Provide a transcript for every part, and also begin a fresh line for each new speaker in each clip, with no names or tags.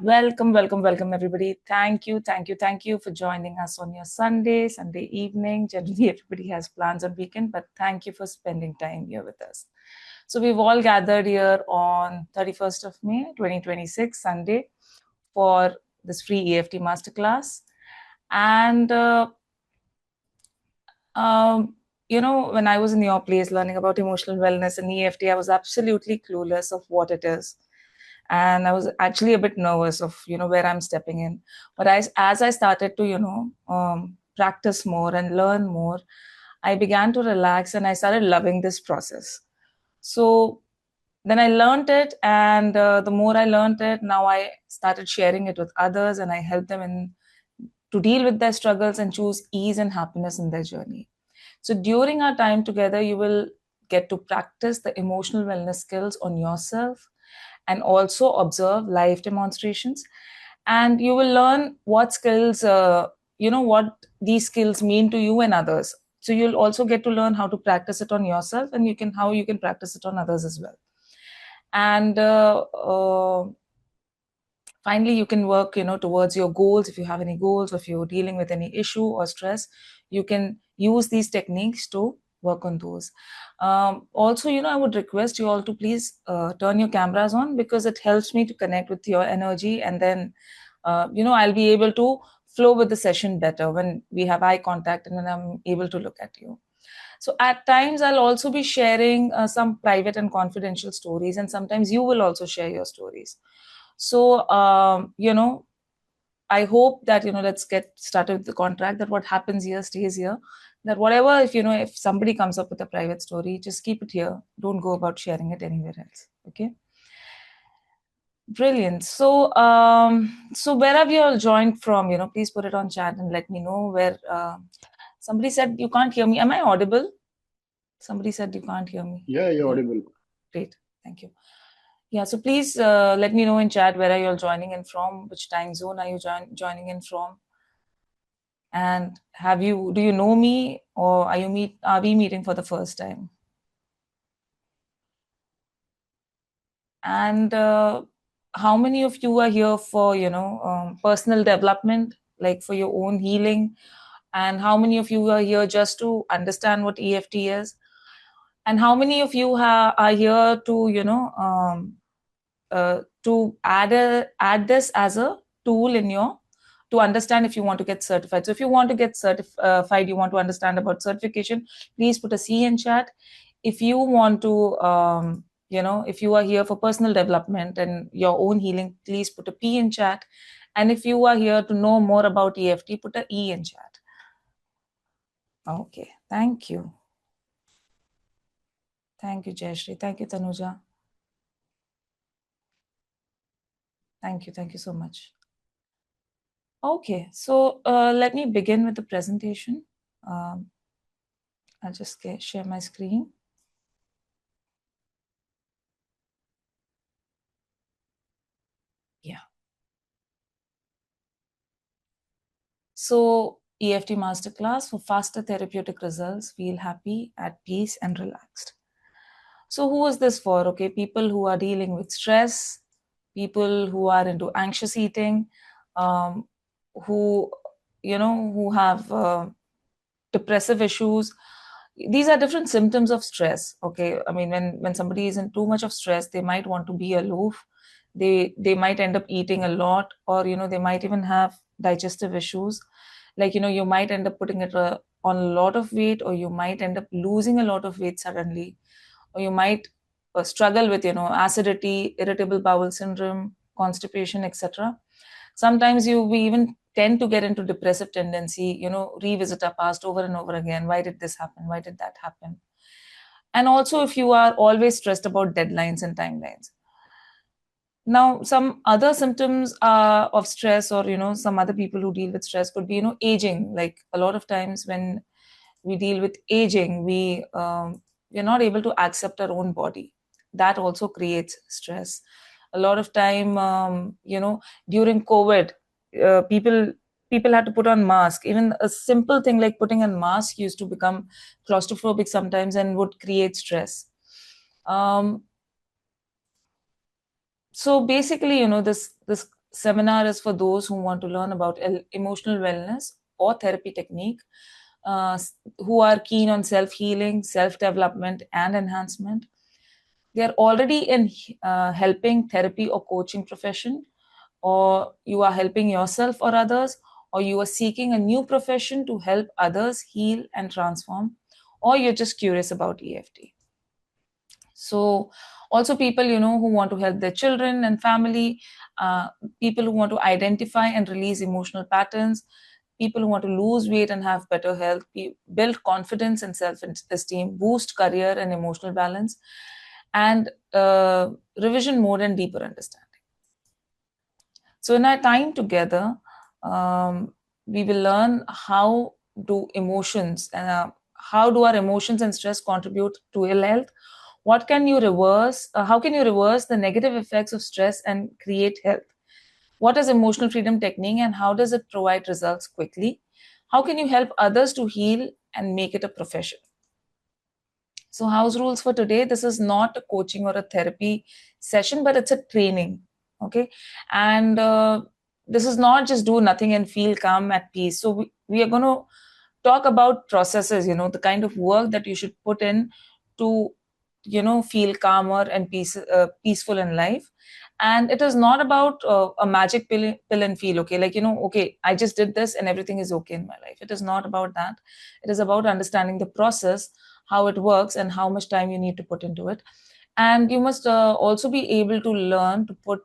Welcome, everybody. Thank you for joining us on your Sunday evening. Generally, everybody has plans on weekend, but thank you for spending time here with us. So we've all gathered here on 31st of May, 2026, Sunday, for this free EFT Masterclass. And, when I was in your place learning about emotional wellness and EFT, I was absolutely clueless of what it is. And I was actually a bit nervous of where I'm stepping in, but as I started to practice more and learn more, I began to relax and I started loving this process. So then I learned it, and the more I learned it, now I started sharing it with others, and I help them to deal with their struggles and choose ease and happiness in their journey. So during our time together, you will get to practice the emotional wellness skills on yourself and also observe live demonstrations. And you will learn what skills, what these skills mean to you and others. So you'll also get to learn how to practice it on yourself, and how you can practice it on others as well. And finally, you can work, towards your goals. If you have any goals, or if you're dealing with any issue or stress, you can use these techniques to work on those. Also, I would request you all to please turn your cameras on, because it helps me to connect with your energy, and then, I'll be able to flow with the session better when we have eye contact and when I'm able to look at you. So at times, I'll also be sharing some private and confidential stories, and sometimes you will also share your stories. So, I hope that, let's get started with the contract, that what happens here stays here. That whatever, if somebody comes up with a private story, just keep it here. Don't go about sharing it anywhere else. Okay? Brilliant. So, where have you all joined from? Please put it on chat and let me know where. Somebody said you can't hear me. Am I audible? Somebody said you can't hear me.
Yeah, you're audible.
Great. Thank you. Yeah, so please let me know in chat where are you all joining in from, which time zone are you joining in from, and do you know me, or are we meeting for the first time? And how many of you are here for personal development, like for your own healing, and how many of you are here just to understand what EFT is, and how many of you are here to to add this as a tool to understand if you want to get certified. So if you want to get certified, you want to understand about certification, please put a C in chat. If you want to, if you are here for personal development and your own healing, please put a P in chat. And if you are here to know more about EFT, put a E in chat. Okay, thank you. Thank you, Jayashri. Thank you, Tanuja. Thank you so much. Okay, so let me begin with the presentation. I'll just share my screen. Yeah. So EFT Masterclass for faster therapeutic results, feel happy, at peace, and relaxed. So who is this for? Okay, people who are dealing with stress, people who are into anxious eating, who have depressive issues. These are different symptoms of stress. Okay, I mean, when somebody is in too much of stress, they might want to be aloof. They might end up eating a lot, or they might even have digestive issues. Like you might end up putting it on a lot of weight, or you might end up losing a lot of weight suddenly, or you might struggle with acidity, irritable bowel syndrome, constipation, etc. Sometimes we even tend to get into depressive tendency, revisit our past over and over again. Why did this happen? Why did that happen? And also, if you are always stressed about deadlines and timelines. Now, some other symptoms of stress, or some other people who deal with stress, could be aging. Like a lot of times when we deal with aging, we're not able to accept our own body. That also creates stress. A lot of time, during COVID, people had to put on mask. Even a simple thing like putting on mask used to become claustrophobic sometimes and would create stress. So basically, this seminar is for those who want to learn about emotional wellness or therapy technique, who are keen on self-healing, self-development, and enhancement. They are already in helping therapy or coaching profession, or you are helping yourself or others, or you are seeking a new profession to help others heal and transform, or you're just curious about EFT. So also people, who want to help their children and family, uh, people who want to identify and release emotional patterns, people who want to lose weight and have better health, build confidence and self-esteem, boost career and emotional balance, and revision mode and deeper understanding. So in our time together, we will learn how do emotions and how do our emotions and stress contribute to ill health. What can you reverse? How can you reverse the negative effects of stress and create health? What is emotional freedom technique and how does it provide results quickly? How can you help others to heal and make it a profession? So, house rules for today, this is not a coaching or a therapy session, but it's a training. Okay. And this is not just do nothing and feel calm at peace. So, we are going to talk about processes, the kind of work that you should put in to, feel calmer and peaceful in life. And it is not about a magic pill and feel okay, like, okay, I just did this and everything is okay in my life. It is not about that. It is about understanding the process, how it works, and how much time you need to put into it. And you must also be able to learn to put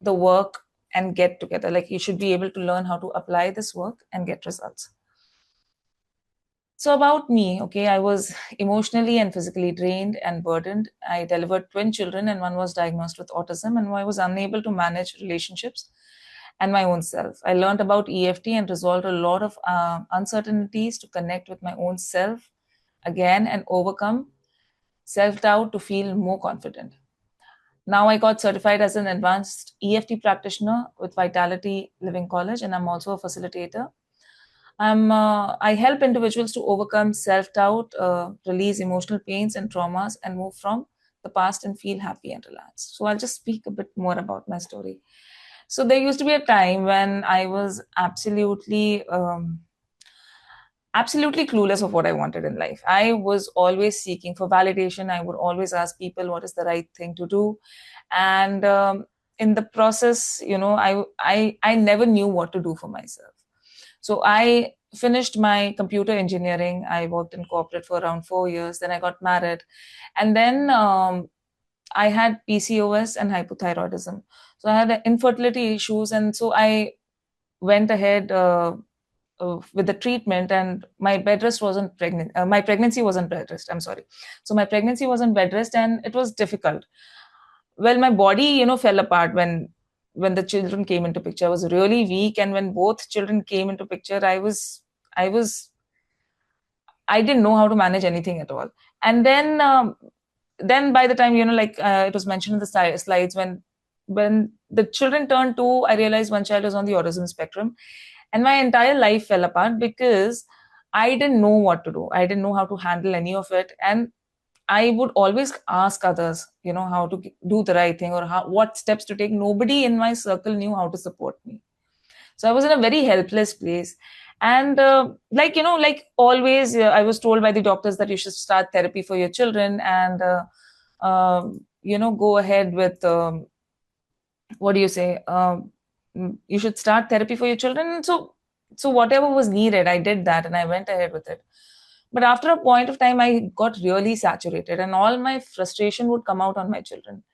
the work and get together. Like, you should be able to learn how to apply this work and get results. So about me, okay, I was emotionally and physically drained and burdened. I delivered twin children, and one was diagnosed with autism, and I was unable to manage relationships and my own self. I learned about EFT and resolved a lot of uncertainties to connect with my own self again and overcome self-doubt to feel more confident. Now I got certified as an advanced EFT practitioner with Vitality Living College, and I'm also a facilitator. I help individuals to overcome self-doubt, release emotional pains and traumas, and move from the past and feel happy and relaxed. So I'll just speak a bit more about my story. So there used to be a time when I was absolutely clueless of what I wanted in life. I was always seeking for validation. I would always ask people what is the right thing to do, and in the process, I never knew what to do for myself. So I finished my computer engineering. I worked in corporate for around 4 years. Then I got married, and then I had PCOS and hypothyroidism. So I had infertility issues, and so I went ahead with the treatment, and my bed rest wasn't pregnant. My pregnancy wasn't bed rest. I'm sorry. So my pregnancy wasn't bed rest, and it was difficult. Well, my body, fell apart when the children came into picture. I was really weak, and when both children came into picture, I was I didn't know how to manage anything at all. And then by the time, like it was mentioned in the slides, when the children turned 2, I realized one child was on the autism spectrum, and my entire life fell apart because I didn't know what to do. I didn't know how to handle any of it, and I would always ask others, how to do the right thing, or what steps to take. Nobody in my circle knew how to support me. So I was in a very helpless place. And like always, I was told by the doctors that you should start therapy for your children, and go ahead with what do you say? You should start therapy for your children. And so whatever was needed, I did that, and I went ahead with it. But after a point of time, I got really saturated, and all my frustration would come out on my children.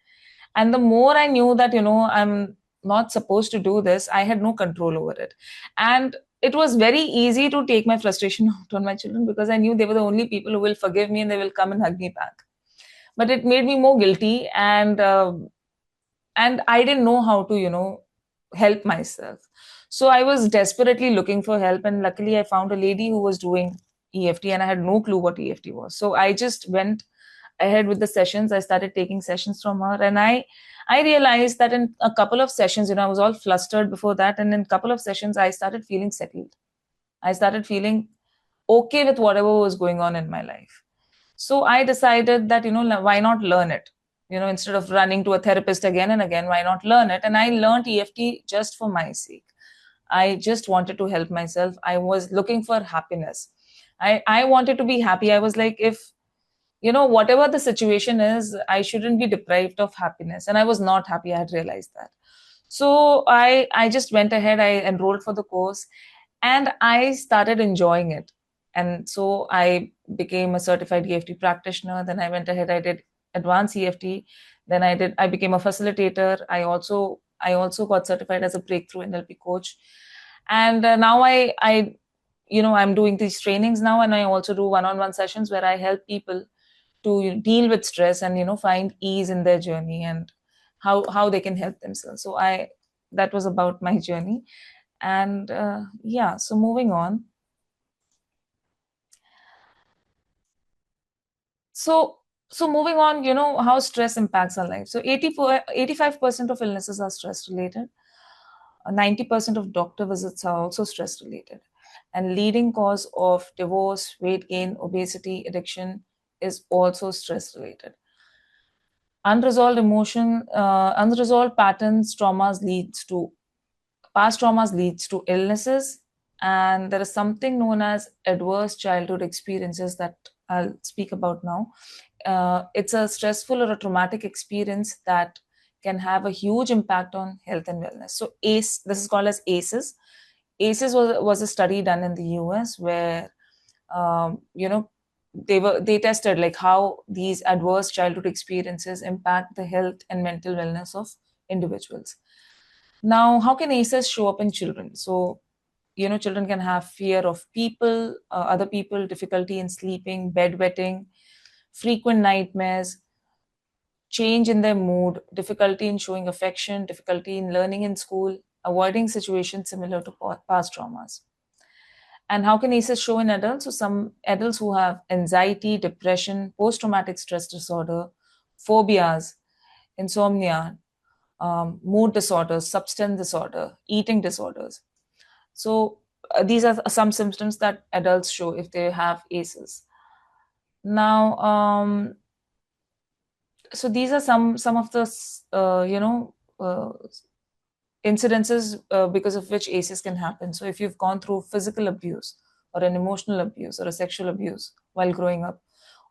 And the more I knew that, I'm not supposed to do this, I had no control over it. And it was very easy to take my frustration out on my children because I knew they were the only people who will forgive me and they will come and hug me back. But it made me more guilty, and I didn't know how to, help myself. So I was desperately looking for help, and luckily I found a lady who was doing EFT, and I had no clue what EFT was. So I just went ahead with the sessions. I started taking sessions from her, and I realized that in a couple of sessions, I was all flustered before that, and in a couple of sessions I started feeling settled. I started feeling okay with whatever was going on in my life. So I decided that, why not learn it? instead of running to a therapist again and again, why not learn it? And I learned EFT just for my sake. I just wanted to help myself. I was looking for happiness. I wanted to be happy. I was like, if, whatever the situation is, I shouldn't be deprived of happiness. And I was not happy. I had realized that. So I just went ahead, I enrolled for the course, and I started enjoying it. And so I became a certified EFT practitioner. Then I went ahead, I did advanced EFT. Then I became a facilitator. I also got certified as a breakthrough NLP coach. And now I'm doing these trainings now, and I also do one-on-one sessions where I help people to deal with stress and find ease in their journey, and how they can help themselves. So I that was about my journey. And yeah, so moving on. So moving on, how stress impacts our life. So 85% of illnesses are stress related. 90% of doctor visits are also stress related. And leading cause of divorce, weight gain, obesity, addiction is also stress related. Unresolved patterns, past traumas leads to illnesses. And there is something known as adverse childhood experiences that I'll speak about now. It's a stressful or a traumatic experience that can have a huge impact on health and wellness. So this is called as ACEs. ACEs was a study done in the US where they tested like how these adverse childhood experiences impact the health and mental wellness of individuals. Now, how can ACEs show up in children? So, children can have fear of people, other people, difficulty in sleeping, bedwetting, frequent nightmares, change in their mood, difficulty in showing affection, difficulty in learning in school, avoiding situations similar to past traumas. And how can ACEs show in adults? So some adults who have anxiety, depression, post-traumatic stress disorder, phobias, insomnia, mood disorders, substance disorder, eating disorders. So these are some symptoms that adults show if they have ACEs. Now, so these are some of the incidences because of which ACEs can happen. So if you've gone through physical abuse or an emotional abuse or a sexual abuse while growing up,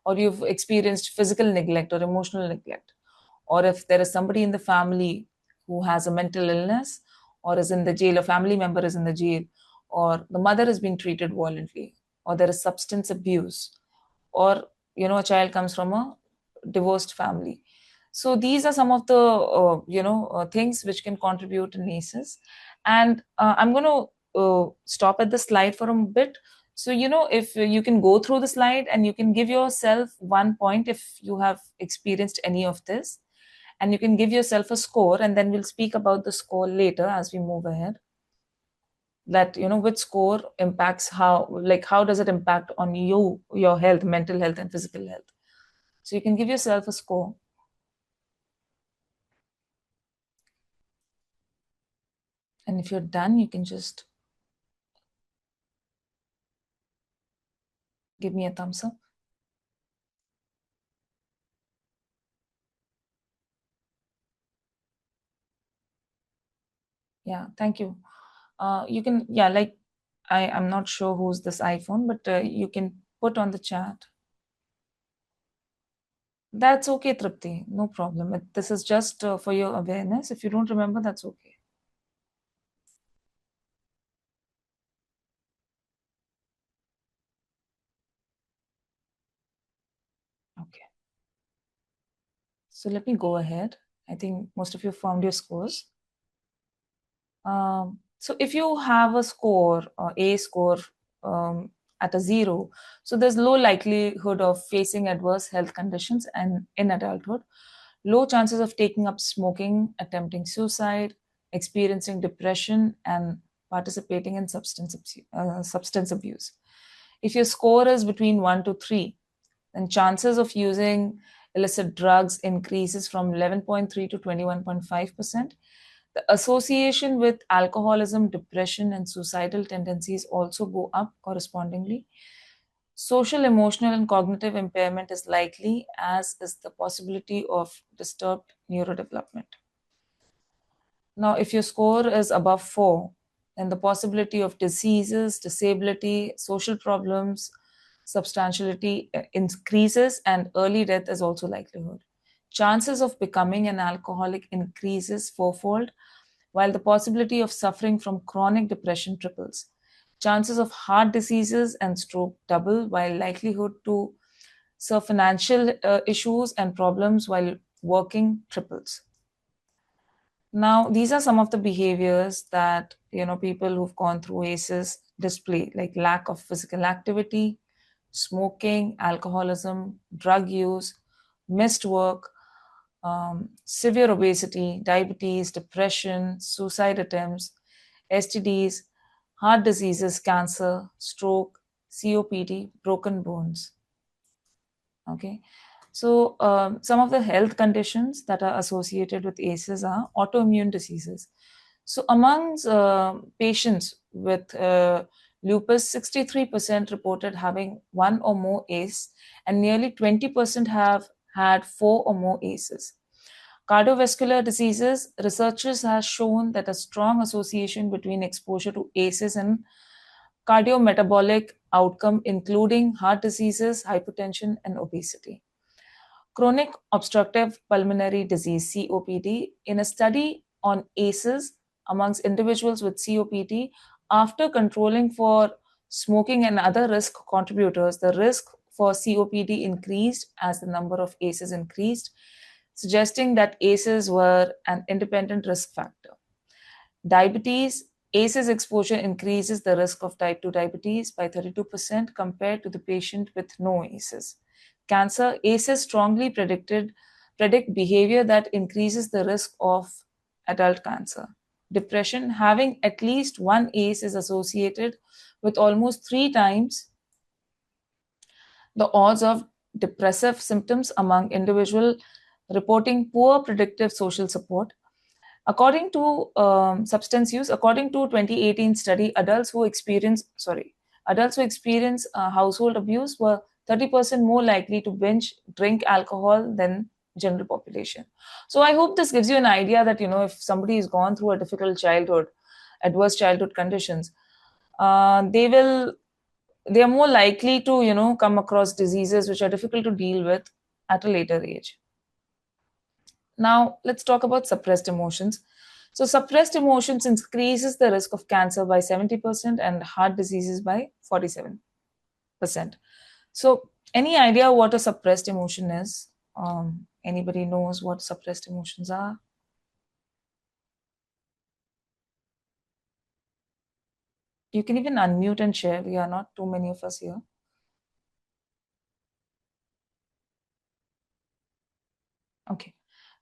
or you've experienced physical neglect or emotional neglect, or if there is somebody in the family who has a mental illness or is in the jail, a family member is in the jail, or the mother is being treated violently, or there is substance abuse, or a child comes from a divorced family. So these are some of the things which can contribute in ACEs. And I'm going to stop at the slide for a bit. So if you can go through the slide and you can give yourself 1 point if you have experienced any of this, and you can give yourself a score, and then we'll speak about the score later as we move ahead, that which score impacts how does it impact on your health, mental health and physical health. So you can give yourself a score. And if you're done, you can just give me a thumbs up. Yeah, thank you. You can, yeah, like I'm not sure who's this iPhone, but you can put on the chat. That's okay, Tripti. No problem. This is just for your awareness. If you don't remember, that's okay. Okay. So let me go ahead. I think most of you found your scores. So if you have a score, A score at a 0, so there's low likelihood of facing adverse health conditions and in adulthood, low chances of taking up smoking, attempting suicide, experiencing depression, and participating in substance abuse. If your score is between 1 to 3, then chances of using illicit drugs increases from 11.3 to 21.5%. The association with alcoholism, depression, and suicidal tendencies also go up correspondingly. Social, emotional, and cognitive impairment is likely, as is the possibility of disturbed neurodevelopment. Now, if your score is above 4, then the possibility of diseases, disability, social problems, substantiality increases, and early death is also likelihood. Chances of becoming an alcoholic increases fourfold, while the possibility of suffering from chronic depression triples. Chances of heart diseases and stroke double, while likelihood to serve financial issues and problems while working triples. Now, these are some of the behaviors that people who've gone through ACEs display, like lack of physical activity, smoking, alcoholism, drug use, missed work, severe obesity, diabetes, depression, suicide attempts, STDs, heart diseases, cancer, stroke, COPD, broken bones. Okay. So, some of the health conditions that are associated with ACEs are autoimmune diseases. So, amongst patients with lupus, 63% reported having one or more ACE, and nearly 20% have had four or more ACEs. Cardiovascular diseases, researchers have shown that a strong association between exposure to ACEs and cardiometabolic outcome, including heart diseases, hypertension, and obesity. Chronic obstructive pulmonary disease, COPD, in a study on ACEs amongst individuals with COPD, after controlling for smoking and other risk contributors, the risk for COPD increased as the number of ACEs increased, suggesting that ACEs were an independent risk factor. Diabetes, ACEs exposure increases the risk of type 2 diabetes by 32% compared to the patient with no ACEs. Cancer, ACEs strongly predict behavior that increases the risk of adult cancer. Depression, having at least one ACE is associated with almost 3 times the odds of depressive symptoms among individuals reporting poor predictive social support. According to substance use, according to 2018 study, adults who experience household abuse were 30% more likely to binge drink alcohol than general population. So I hope this gives you an idea that if somebody has gone through a difficult childhood, adverse childhood conditions, they are more likely to come across diseases which are difficult to deal with at a later age. Now, let's talk about suppressed emotions. So, suppressed emotions increases the risk of cancer by 70% and heart diseases by 47%. So, any idea what a suppressed emotion is? Anybody knows what suppressed emotions are? You can even unmute and share. We are not too many of us here. Okay.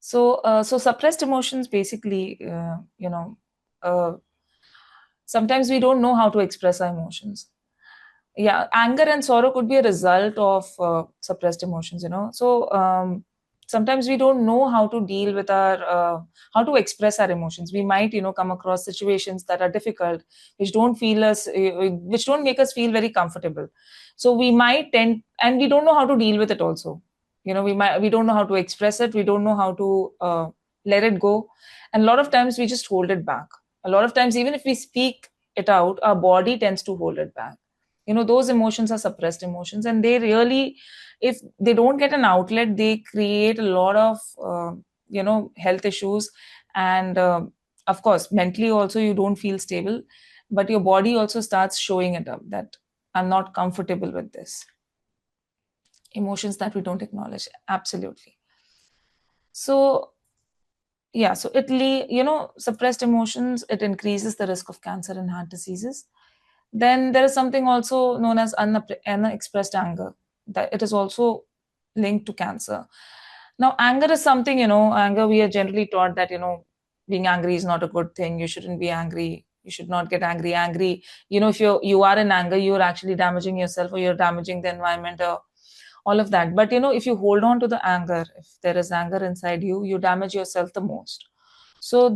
So suppressed emotions basically, sometimes we don't know how to express our emotions. Yeah, anger and sorrow could be a result of suppressed emotions. So sometimes we don't know how to deal with how to express our emotions. We might come across situations that are difficult, which which don't make us feel very comfortable. So we might tend, and we don't know how to deal with it also. We don't know how to express it. We don't know how to let it go, and a lot of times we just hold it back. A lot of times, even if we speak it out, our body tends to hold it back. Those emotions are suppressed emotions, and they really, if they don't get an outlet, they create a lot of health issues. And of course, mentally also you don't feel stable, but your body also starts showing it up that I'm not comfortable with this. Emotions that we don't acknowledge, absolutely. So yeah, so suppressed emotions, it increases the risk of cancer and heart diseases. Then there is something also known as unexpressed anger, that it is also linked to cancer. Now, anger is something, anger, we are generally taught that, being angry is not a good thing. You shouldn't be angry. You should not get angry. If you are in anger, you're actually damaging yourself, or you're damaging the environment, or all of that. But, if you hold on to the anger, if there is anger inside you, you damage yourself the most. So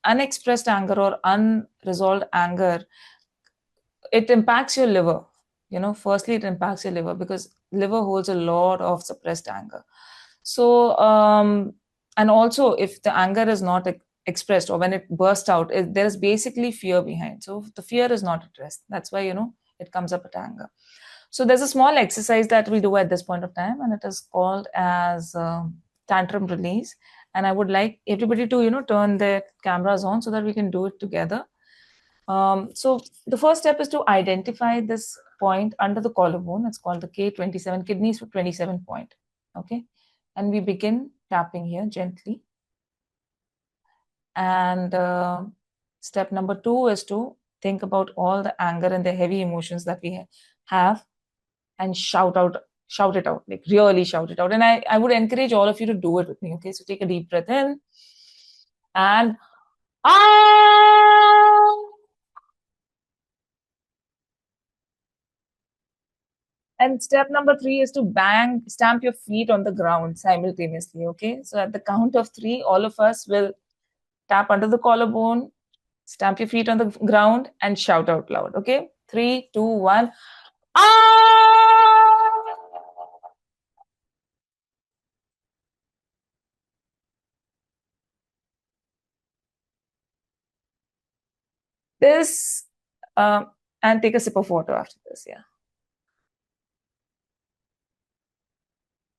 unexpressed anger or unresolved anger, it impacts your liver. Firstly, it impacts your liver because liver holds a lot of suppressed anger. So and also, if the anger is not expressed, or when it bursts out, there is basically fear behind. So the fear is not addressed. That's why it comes up at anger. So there's a small exercise that we do at this point of time, and it is called as tantrum release. And I would like everybody to turn their cameras on so that we can do it together. So the first step is to identify this point under the collarbone. It's called the K27, kidneys for 27 point. Okay. And we begin tapping here gently. And step number 2 is to think about all the anger and the heavy emotions that we have and shout it out, like really shout it out. And I would encourage all of you to do it with me. Okay. So take a deep breath in and ah. And step number 3 is to stamp your feet on the ground simultaneously. Okay. So at the count of 3, all of us will tap under the collarbone, stamp your feet on the ground, and shout out loud. Okay. 3, 2, 1. Ah! This, and take a sip of water after this. Yeah.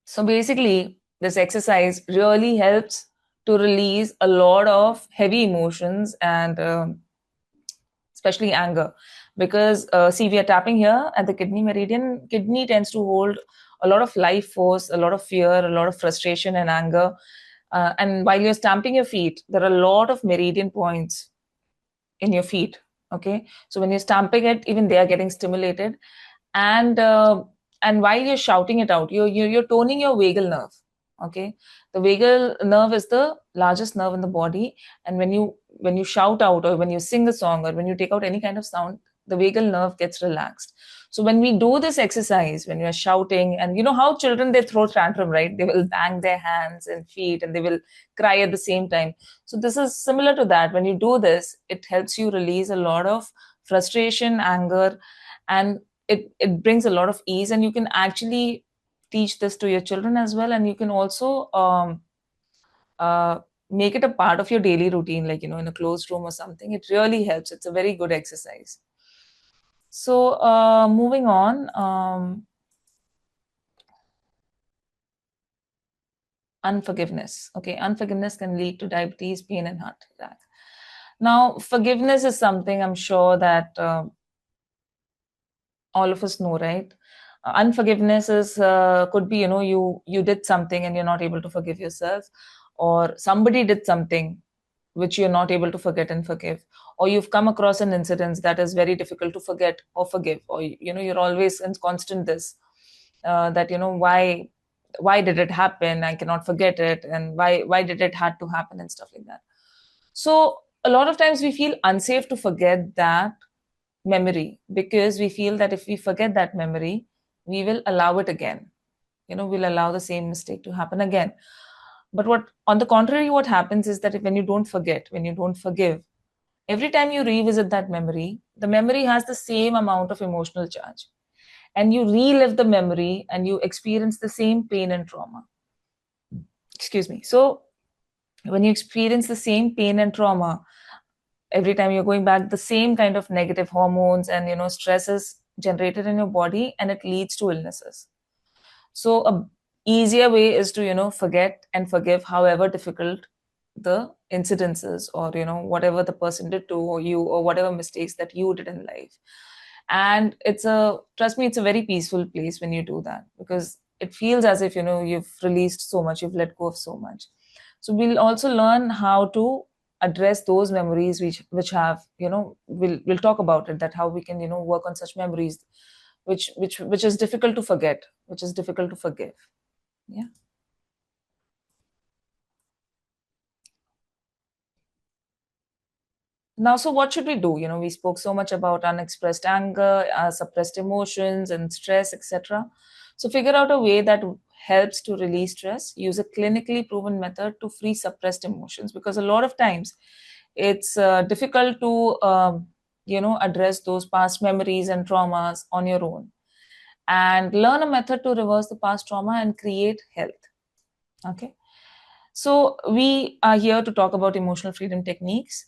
So basically, this exercise really helps to release a lot of heavy emotions and especially anger. Because see, we are tapping here at the kidney meridian. Kidney tends to hold a lot of life force, a lot of fear, a lot of frustration and anger. And while you're stamping your feet, there are a lot of meridian points in your feet. Okay, so when you're stamping it, even they are getting stimulated, and while you're shouting it out, you're toning your vagal nerve. Okay, the vagal nerve is the largest nerve in the body, and when you shout out, or when you sing a song, or when you take out any kind of sound, the vagal nerve gets relaxed. So when we do this exercise, when you're shouting, and you know how children, they throw tantrum, right? They will bang their hands and feet, and they will cry at the same time. So this is similar to that. When you do this, it helps you release a lot of frustration, anger, and it brings a lot of ease. And you can actually teach this to your children as well. And you can also uh, make it a part of your daily routine, like in a closed room or something. It really helps. It's a very good exercise. So moving on, unforgiveness. Okay, unforgiveness can lead to diabetes, pain, and heart attack. Now, forgiveness is something I'm sure that all of us know, right? Unforgiveness is could be, you did something and you're not able to forgive yourself, or somebody did something which you're not able to forget and forgive, or you've come across an incident that is very difficult to forget or forgive, or you're always in constant this that why did it happen, I cannot forget it, and why did it had to happen, and stuff like that. So a lot of times we feel unsafe to forget that memory, because we feel that if we forget that memory, we will allow it again. We'll allow the same mistake to happen again. But what, on the contrary, what happens is that when you don't forget, when you don't forgive, every time you revisit that memory, the memory has the same amount of emotional charge. And you relive the memory and you experience the same pain and trauma. Excuse me. So when you experience the same pain and trauma, every time you're going back, the same kind of negative hormones and stress is generated in your body, and it leads to illnesses. So a easier way is to forget and forgive, however difficult the incidences, or whatever the person did to you, or whatever mistakes that you did in life. And trust me, it's a very peaceful place when you do that, because it feels as if you've released so much, you've let go of so much. So we'll also learn how to address those memories which have we'll talk about it, that how we can work on such memories which is difficult to forget, which is difficult to forgive. Yeah. Now, so what should we do? We spoke so much about unexpressed anger, suppressed emotions, and stress, etc. So figure out a way that helps to release stress. Use a clinically proven method to free suppressed emotions, because a lot of times it's difficult to address those past memories and traumas on your own. and learn a method to reverse the past trauma and create health. Okay. So we are here to talk about emotional freedom techniques.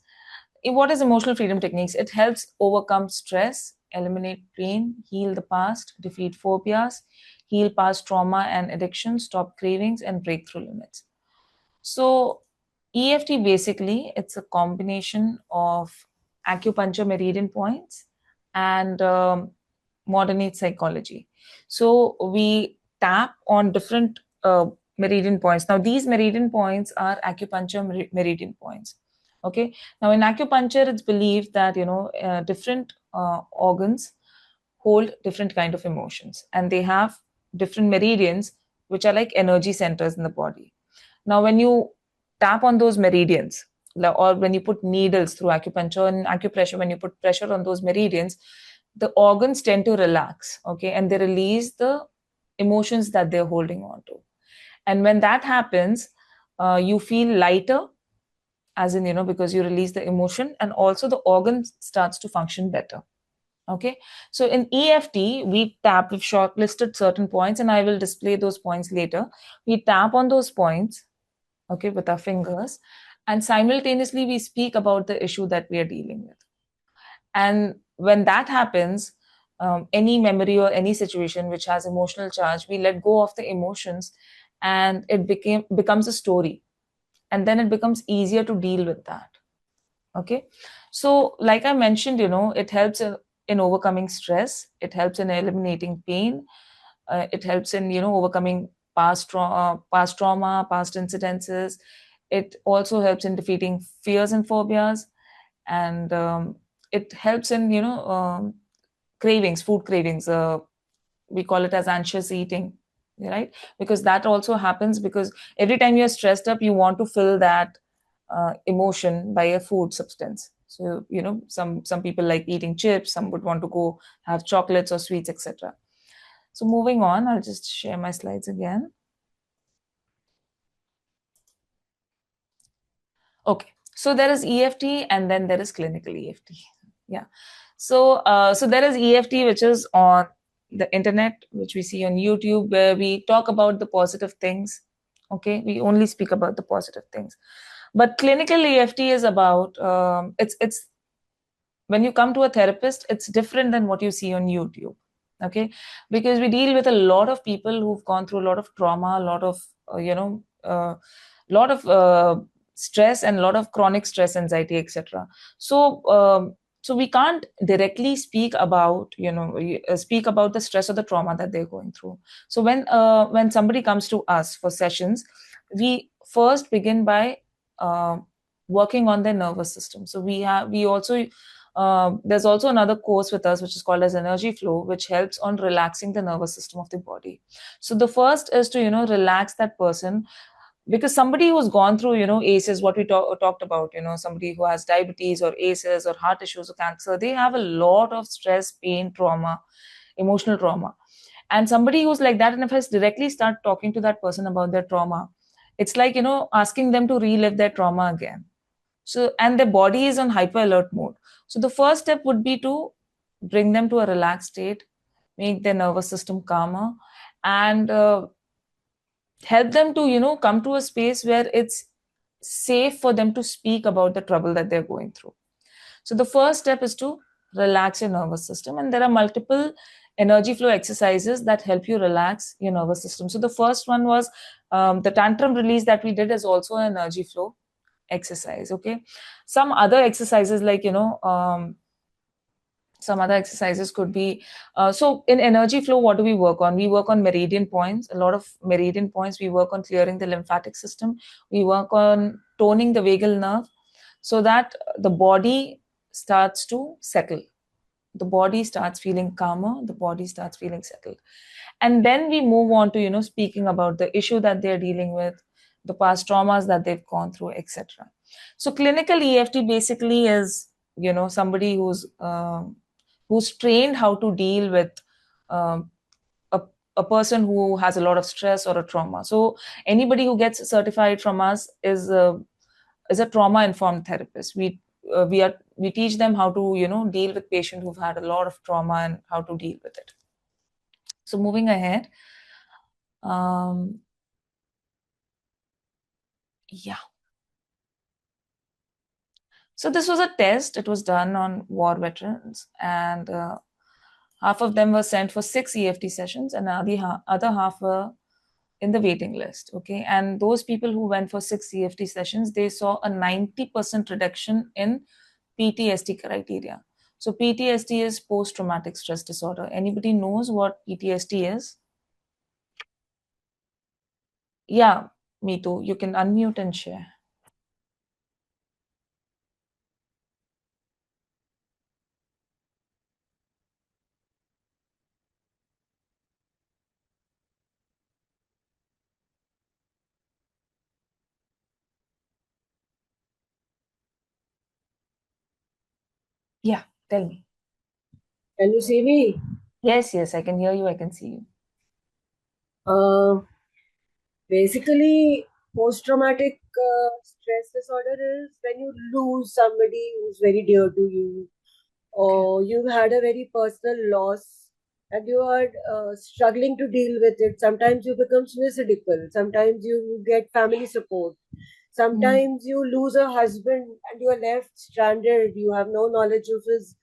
What is emotional freedom techniques? It helps overcome stress, eliminate pain, heal the past, defeat phobias, heal past trauma and addiction, stop cravings, and break through limits. So EFT basically, it's a combination of acupuncture meridian points and modern age psychology. So we tap on different meridian points. Now these meridian points are acupuncture meridian points. Okay. Now in acupuncture, it's believed that different organs hold different kind of emotions, and they have different meridians, which are like energy centers in the body. Now, when you tap on those meridians, or when you put needles through acupuncture and acupressure, when you put pressure on those meridians, the organs tend to relax, okay, and they release the emotions that they're holding on to. And when that happens, you feel lighter, as in, because you release the emotion, and also the organ starts to function better. Okay, so in EFT, we tap, we've shortlisted certain points, and I will display those points later. We tap on those points, okay, with our fingers, and simultaneously we speak about the issue that we are dealing with. And when that happens, any memory or any situation which has emotional charge, we let go of the emotions, and it becomes a story, and then it becomes easier to deal with that. Okay, so like I mentioned, it helps in overcoming stress, it helps in eliminating pain, it helps in overcoming past trauma, past incidences. It also helps in defeating fears and phobias, and it helps in cravings, food cravings. We call it as anxious eating, right? Because that also happens because every time you're stressed up, you want to fill that emotion by a food substance. So some people like eating chips, some would want to go have chocolates or sweets, etc. So moving on, I'll just share my slides again. Okay, so there is EFT and then there is clinical EFT. Yeah. So there is EFT, which is on the internet, which we see on YouTube, where we talk about the positive things. Okay, we only speak about the positive things. But clinical EFT is about it's when you come to a therapist, it's different than what you see on YouTube. Okay, because we deal with a lot of people who've gone through a lot of trauma, a lot of lot of stress, and a lot of chronic stress, anxiety, etc. So we can't directly speak about speak about the stress or the trauma that they're going through. So when somebody comes to us for sessions, we first begin by uh, working on their nervous system. So we also there's also another course with us which is called as energy flow, which helps on relaxing the nervous system of the body. So the first is to relax that person, because somebody who's gone through ACEs, what we talked about, somebody who has diabetes or ACEs or heart issues or cancer, they have a lot of stress, pain, trauma, emotional trauma. And somebody who's like that, and if I directly start talking to that person about their trauma, it's like asking them to relive their trauma again. So, and their body is on hyper alert mode. So the first step would be to bring them to a relaxed state, make their nervous system calmer, and help them to come to a space where it's safe for them to speak about the trouble that they're going through. So the first step is to relax your nervous system, and there are multiple energy flow exercises that help you relax your nervous system. So the first one was the tantrum release that we did is also an energy flow exercise. Okay, some other exercises like some other exercises could be so in energy flow, what do we work on? We work on meridian points, a lot of meridian points. We work on clearing the lymphatic system. We work on toning the vagal nerve so that the body starts to settle, the body starts feeling calmer, the body starts feeling settled. And then we move on to speaking about the issue that they're dealing with, the past traumas that they've gone through, etc. So clinical EFT basically is somebody who's trained how to deal with um, a, a person who has a lot of stress or a trauma. So anybody who gets certified from us is a trauma informed therapist. We teach them how to deal with patients who've had a lot of trauma and how to deal with it. So moving ahead, yeah. So this was a test. It was done on war veterans, and half of them were sent for 6 EFT sessions, and the other half were in the waiting list. Okay, and those people who went for 6 EFT sessions, they saw a 90% reduction in PTSD criteria. So PTSD is post-traumatic stress disorder. Anybody knows what PTSD is? Yeah, me too. You can unmute and share. Yeah, tell me.
Can you see me?
Yes, I can hear you. I can see you.
Uh, Basically, post-traumatic stress disorder is when you lose somebody who's very dear to you,
Okay.
or you've had a very personal loss and you are struggling to deal with it. Sometimes you become suicidal, sometimes you get family support,
Mm,
sometimes you lose a husband and you are left stranded. You have no knowledge of his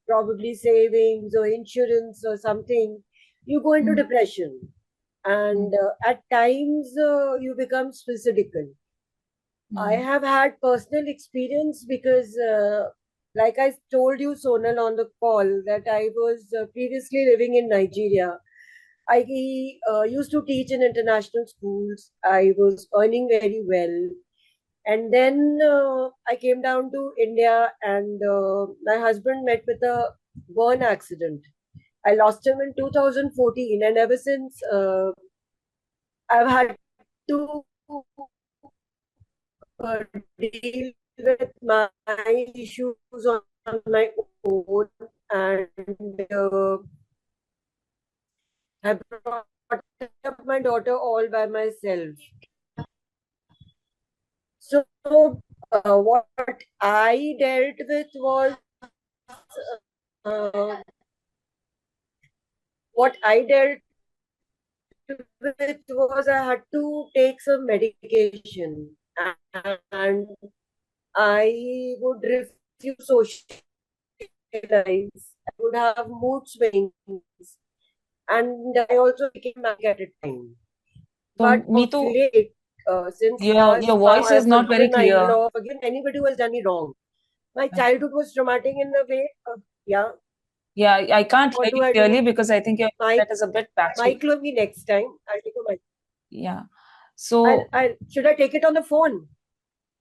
probably savings or insurance or something. You go into
mm,
depression,
mm,
and at times you become suicidal. I
mm.
have had personal experience because, like I told you, Sonal, on the call, that I was previously living in Nigeria. I used to teach in international schools. I was earning very well. And then I came down to India, and my husband met with a burn accident. I lost him in 2014, and ever since I've had to uh, deal with my issues on my own, and have brought up my daughter all by myself. So, what I dealt with was uh, what I dealt with was I had to take some medication, and I would refuse socialize. I would have mood swings, and I also became manic at a time.
So
But
me
of
too.
late, since
Your
last now,
voice is
I've
not very
forgiven, I
clear.
love, forgiven anybody who has done me wrong. My childhood was traumatic in a way. Yeah,
Yeah, I can't hear
what do
you
I
clearly
do?
because I think your
Mic,
internet is a bit patchy.
mic me next time. I'll take a mic.
Yeah. So
Should I take it on the phone?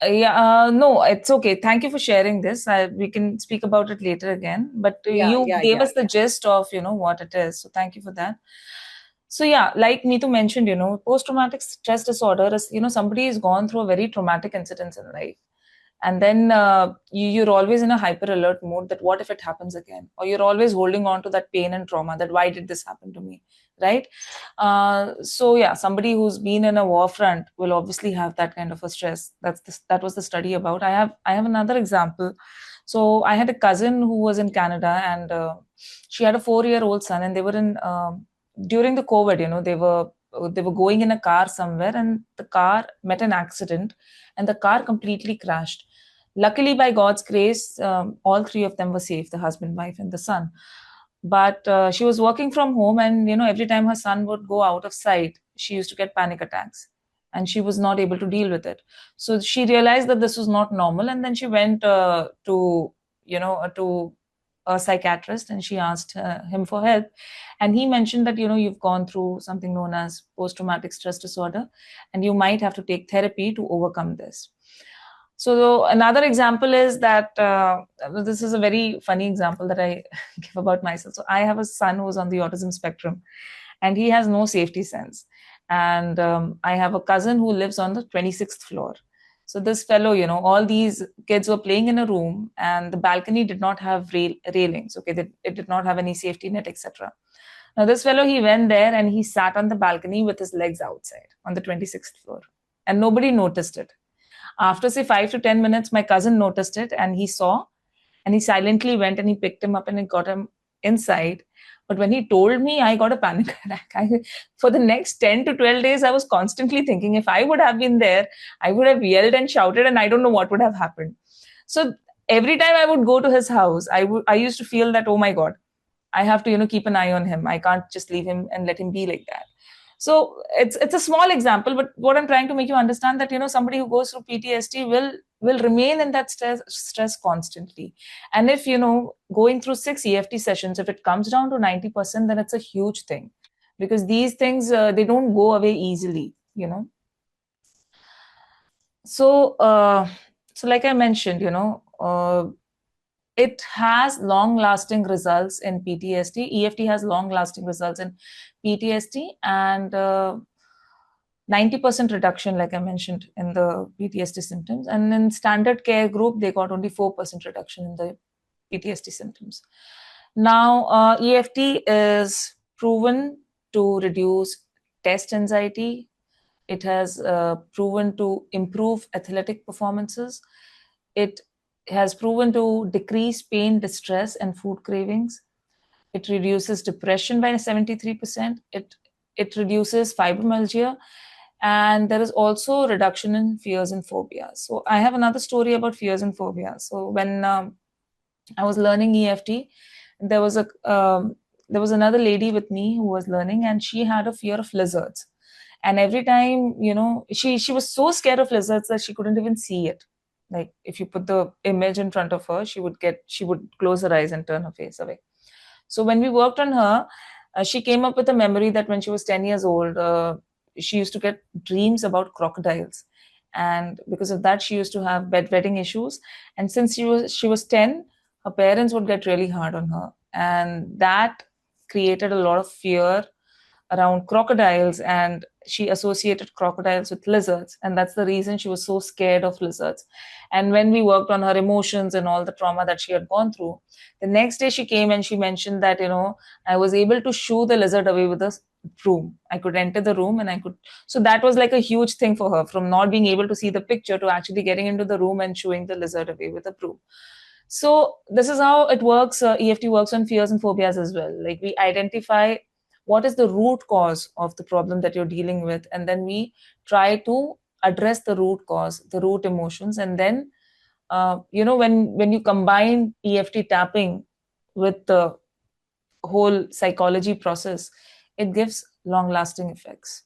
yeah, no, it's okay. Thank you for sharing this. We can speak about it later again. But
Yeah,
you
yeah,
gave
yeah,
us the
yeah.
gist of, what it is. So thank you for that. So yeah, like Neetu mentioned, post-traumatic stress disorder is, somebody has gone through a very traumatic incident in life. And then you're always in a hyper alert mode that what if it happens again? Or you're always holding on to that pain and trauma that why did this happen to me? Right? So yeah, somebody who's been in a war front will obviously have that kind of a stress. That was the study about. I have another example. So I had a cousin who was in Canada, and she had a 4-year-old son, and they were in during the COVID. They were going in a car somewhere, and the car met an accident, and the car completely crashed. Luckily, by God's grace, all three of them were safe, the husband, wife, and the son. But she was working from home, and every time her son would go out of sight, she used to get panic attacks, and she was not able to deal with it. So she realized that this was not normal, and then she went to a psychiatrist, and she asked him for help. And he mentioned that you've gone through something known as post traumatic stress disorder, and you might have to take therapy to overcome this. So another example is that this is a very funny example that I give about myself. So I have a son who's on the autism spectrum, and he has no safety sense. And I have a cousin who lives on the 26th floor. So this fellow, all these kids were playing in a room, and the balcony did not have railings. Okay, it did not have any safety net, etc. Now this fellow, he went there and he sat on the balcony with his legs outside on the 26th floor, and nobody noticed it. After, say, 5 to 10 minutes, my cousin noticed it, and he saw, and he silently went and he picked him up and he got him inside. But when he told me, I got a panic attack. For the next 10 to 12 days, I was constantly thinking, if I would have been there, I would have yelled and shouted, and I don't know what would have happened. So every time I would go to his house, I used to feel that, oh my God, I have to, keep an eye on him. I can't just leave him and let him be like that. So it's a small example, but what I'm trying to make you understand that, somebody who goes through PTSD will remain in that stress constantly. And if, going through 6 EFT sessions, if it comes down to 90%, then it's a huge thing, because these things, they don't go away easily. So, like I mentioned, it has long lasting results in PTSD. EFT has long lasting results in PTSD, and 90% reduction, like I mentioned, in the PTSD symptoms. And in standard care group, they got only 4% reduction in the PTSD symptoms. Now, EFT is proven to reduce test anxiety. It has proven to improve athletic performances. It has proven to decrease pain, distress, and food cravings. It reduces depression by 73%. It reduces fibromyalgia, and there is also a reduction in fears and phobias. So I have another story about fears and phobias. So when I was learning EFT, there was a there was another lady with me who was learning, and she had a fear of lizards. And every time, she was so scared of lizards that she couldn't even see it. Like, if you put the image in front of her, she would close her eyes and turn her face away. So when we worked on her, she came up with a memory that when she was 10 years old, she used to get dreams about crocodiles. And because of that, she used to have bedwetting issues. And since she was 10, her parents would get really hard on her. And that created a lot of fear around crocodiles, and she associated crocodiles with lizards, and that's the reason she was so scared of lizards. And when we worked on her emotions and all the trauma that she had gone through, the next day she came and she mentioned that, I was able to shoo the lizard away with a broom. I could enter the room and I could. So that was like a huge thing for her, from not being able to see the picture to actually getting into the room and shooing the lizard away with a broom. So this is how it works. EFT works on fears and phobias as well. Like, we identify what is the root cause of the problem that you're dealing with, and then we try to address the root cause, the root emotions. And then, when you combine EFT tapping with the whole psychology process, it gives long lasting effects.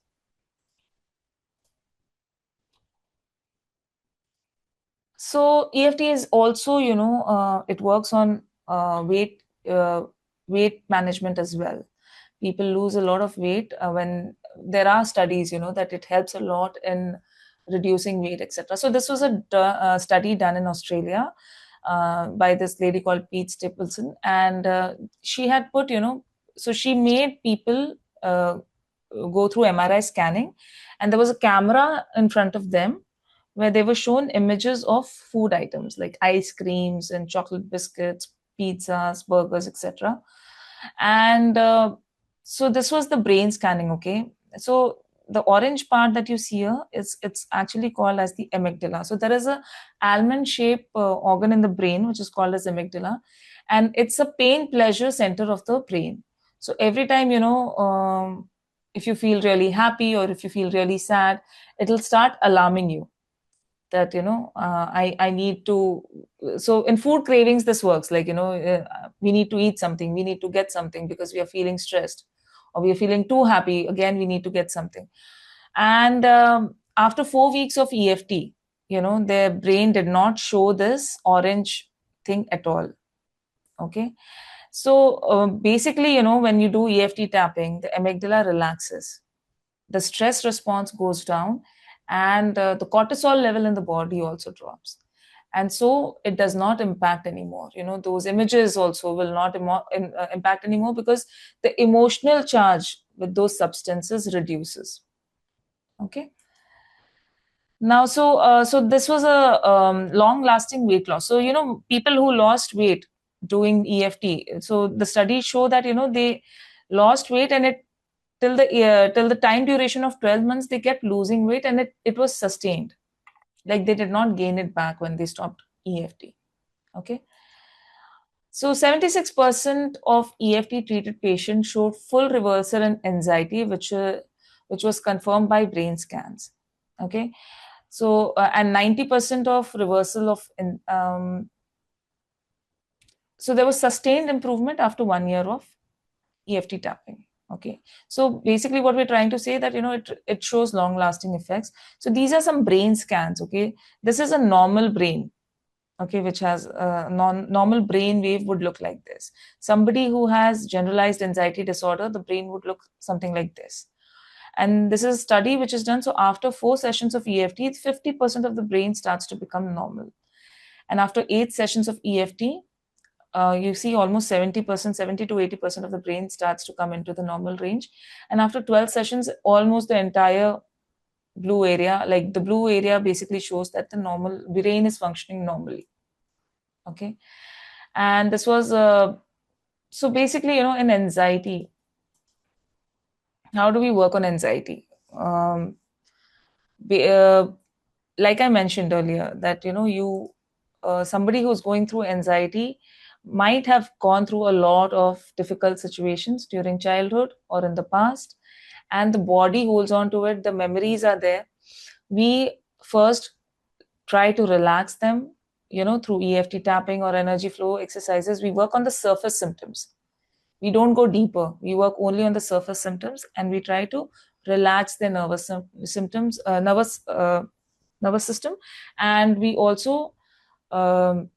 So EFT is also, it works on weight management as well. People lose a lot of weight when there are studies, that it helps a lot in reducing weight, etc. So this was a study done in Australia by this lady called Pete Stapleton, and she had put, so she made people go through MRI scanning, and there was a camera in front of them where they were shown images of food items like ice creams and chocolate biscuits, pizzas, burgers, etc. And so this was the brain scanning. Okay, so the orange part that you see here it's actually called as the amygdala. So there is a almond shaped organ in the brain which is called as amygdala, and it's a pain pleasure center of the brain. So every time, if you feel really happy or if you feel really sad, it'll start alarming you that, I need to. So in food cravings this works, like, we need to eat something, we need to get something because we are feeling stressed, or we are feeling too happy, again we need to get something. And after 4 weeks of EFT, their brain did not show this orange thing at all. Okay, so basically, when you do EFT tapping, the amygdala relaxes, the stress response goes down, and the cortisol level in the body also drops. And so it does not impact anymore. Those images also will not impact anymore, because the emotional charge with those substances reduces. Okay. Now, so this was a long lasting weight loss. So, people who lost weight doing EFT, so the studies show that, they lost weight, and till the time duration of 12 months they kept losing weight, and it was sustained. Like, they did not gain it back when they stopped EFT. Okay. So 76% of EFT treated patients showed full reversal in anxiety, which was confirmed by brain scans. Okay, so and 90% of reversal of so there was sustained improvement after 1 year of EFT tapping. Okay, so basically what we're trying to say that it shows long lasting effects. So these are some brain scans. Okay, this is a normal brain, okay, which has a normal brain wave would look like this. Somebody who has generalized anxiety disorder, the brain would look something like this. And this is a study which is done. So after 4 sessions of EFT, 50% of the brain starts to become normal. And after 8 sessions of EFT, you see almost 70%, 70 to 80% of the brain starts to come into the normal range. And after 12 sessions, almost the entire blue area, like the blue area basically shows that the normal brain is functioning normally. Okay. And this was, so basically, in anxiety, how do we work on anxiety? Um, be, uh, like I mentioned earlier, that somebody who's going through anxiety might have gone through a lot of difficult situations during childhood or in the past, and the body holds on to it. The memories are there. We first try to relax them, through EFT tapping or energy flow exercises. We work on the surface symptoms. We don't go deeper. We work only on the surface symptoms, and we try to relax their nervous system, and we also um,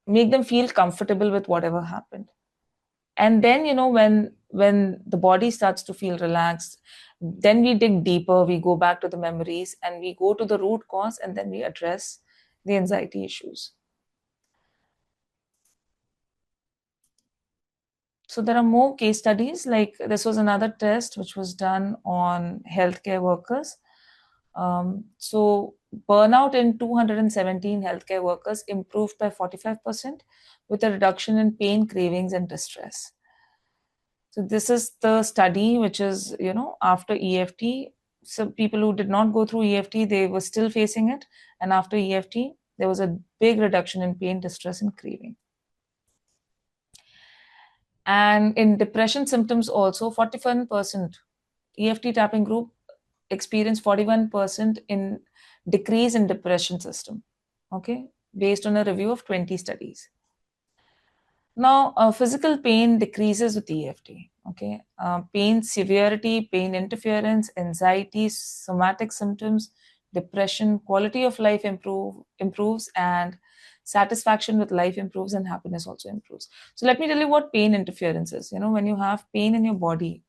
make them feel comfortable with whatever happened. And then when the body starts to feel relaxed, then we dig deeper. We go back to the memories and we go to the root cause, and then we address the anxiety issues. So there are more case studies. Like this was another test which was done on healthcare workers. So burnout in 217 healthcare workers improved by 45% with a reduction in pain, cravings, and distress. So this is the study which is, after EFT. So people who did not go through EFT, they were still facing it. And after EFT, there was a big reduction in pain, distress, and craving. And in depression symptoms also, 41% EFT tapping group experienced 41% in decrease in depression system, okay, based on a review of 20 studies. Now, physical pain decreases with EFT, okay. Pain severity, pain interference, anxiety, somatic symptoms, depression, quality of life improves, and satisfaction with life improves, and happiness also improves. So let me tell you what pain interference is. When you have pain in your body,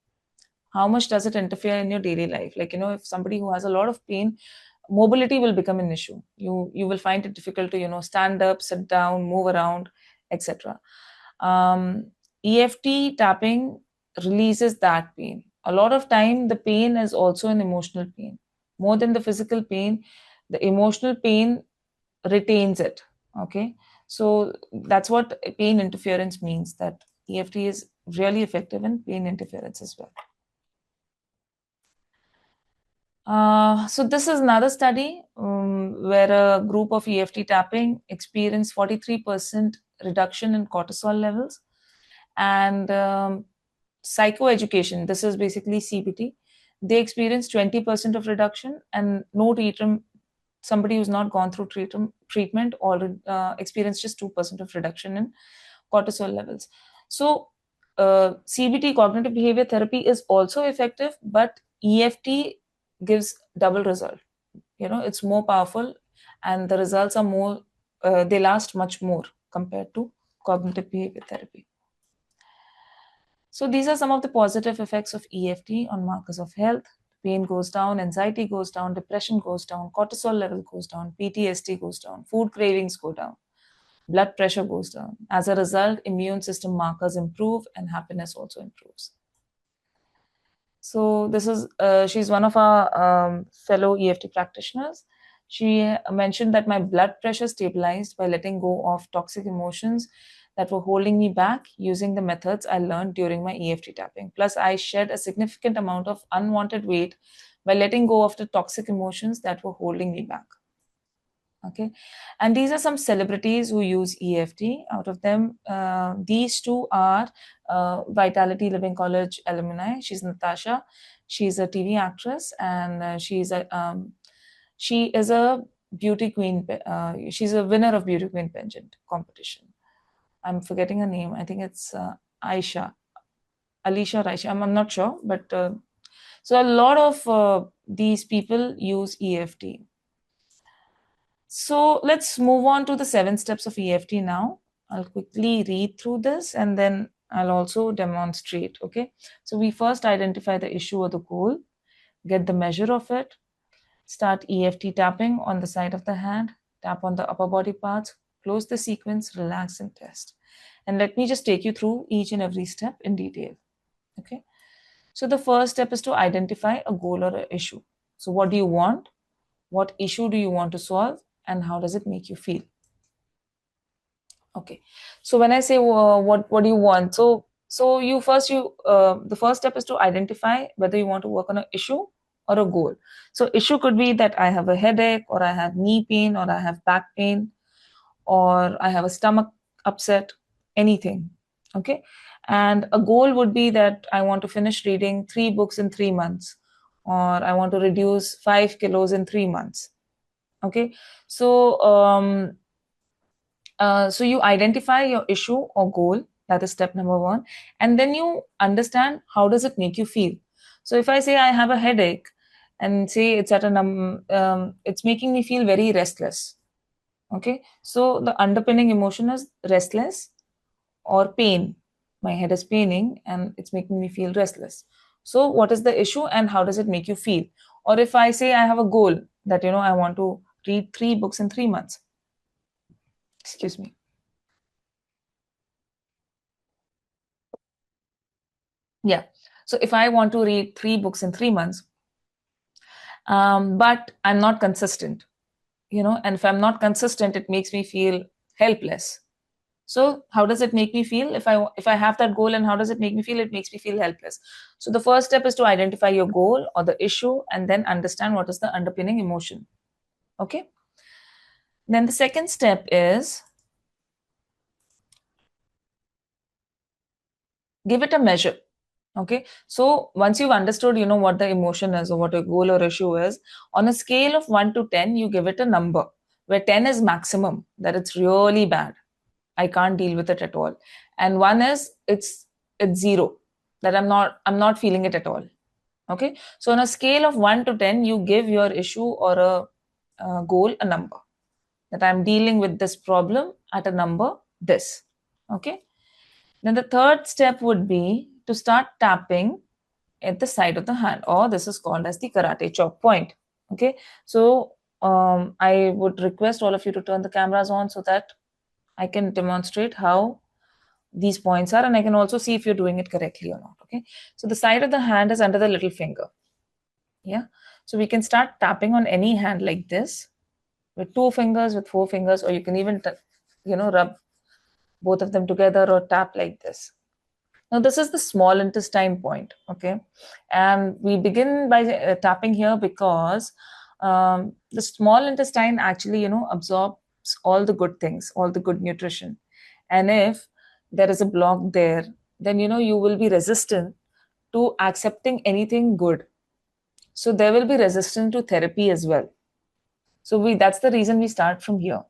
how much does it interfere in your daily life? Like, if somebody who has a lot of pain, mobility will become an issue. You will find it difficult to stand up, sit down, move around, etc. EFT tapping releases that pain. A lot of time the pain is also an emotional pain. More than the physical pain, the emotional pain retains it. Okay, so that's what pain interference means, that EFT is really effective in pain interference as well. So this is another study where a group of EFT tapping experienced 43% reduction in cortisol levels. And psychoeducation, this is basically CBT, they experienced 20% of reduction, and no treatment. Somebody who's not gone through treatment or experienced just 2% of reduction in cortisol levels. So CBT, cognitive behavior therapy, is also effective, but EFT gives double result. It's more powerful, and the results are more, they last much more compared to cognitive behavior therapy. So these are some of the positive effects of EFT on markers of health. Pain goes down, anxiety goes down, depression goes down, cortisol level goes down, PTSD goes down, food cravings go down, blood pressure goes down. As a result, immune system markers improve, and happiness also improves. So this is, she's one of our fellow EFT practitioners. She mentioned that my blood pressure stabilized by letting go of toxic emotions that were holding me back using the methods I learned during my EFT tapping. Plus, I shed a significant amount of unwanted weight by letting go of the toxic emotions that were holding me back. Okay, and these are some celebrities who use EFT. Out of them, these two are Vitality Living College alumni. She's Natasha. She's a TV actress, and she is a beauty queen. She's a winner of beauty queen pageant competition. I'm forgetting her name. I think it's Aisha, Alicia or Aisha. I'm not sure, but so a lot of these people use EFT. So let's move on to the 7 steps of EFT now. I'll quickly read through this and then I'll also demonstrate. Okay. So we first identify the issue or the goal, get the measure of it, start EFT tapping on the side of the hand, tap on the upper body parts, close the sequence, relax and test. And let me just take you through each and every step in detail. Okay. So the first step is to identify a goal or an issue. So what do you want? What issue do you want to solve? And how does it make you feel? Okay. So when I say what do you want? So the first step is to identify whether you want to work on an issue or a goal. So issue could be that I have a headache, or I have knee pain, or I have back pain, or I have a stomach upset, anything. Okay. And a goal would be that I want to finish reading 3 books in 3 months, or I want to reduce 5 kilos in 3 months. Okay. So so you identify your issue or goal. That is step number one. And then you understand how does it make you feel. So if I say I have a headache and say it's at it's making me feel very restless. Okay. So the underpinning emotion is restless or pain. My head is paining and it's making me feel restless. So what is the issue and how does it make you feel? Or if I say I have a goal that, I want to read 3 books in 3 months. Excuse me. Yeah. So if I want to read 3 books in 3 months, but I'm not consistent, and if I'm not consistent, it makes me feel helpless. So how does it make me feel if I have that goal, and how does it make me feel? It makes me feel helpless. So the first step is to identify your goal or the issue and then understand what is the underpinning emotion. Okay. Then the second step is give it a measure. Okay. So once you've understood, what the emotion is or what a goal or issue is, on a scale of 1 to 10, you give it a number where 10 is maximum, that it's really bad. I can't deal with it at all. And 1 is it's 0, that I'm not feeling it at all. Okay. So on a scale of 1 to 10, you give your issue or a goal a number, that I'm dealing with this problem at a number this. Okay. Then the third step would be to start tapping at the side of the hand, or this is called as the karate chop point. Okay. So I would request all of you to turn the cameras on so that I can demonstrate how these points are, and I can also see if you're doing it correctly or not. Okay. So the side of the hand is under the little finger. Yeah. So we can start tapping on any hand like this with 2 fingers, with 4 fingers, or you can even, rub both of them together or tap like this. Now, this is the small intestine point, okay? And we begin by tapping here because the small intestine actually, absorbs all the good things, all the good nutrition. And if there is a block there, then, you will be resistant to accepting anything good. So there will be resistance to therapy as well. So that's the reason we start from here.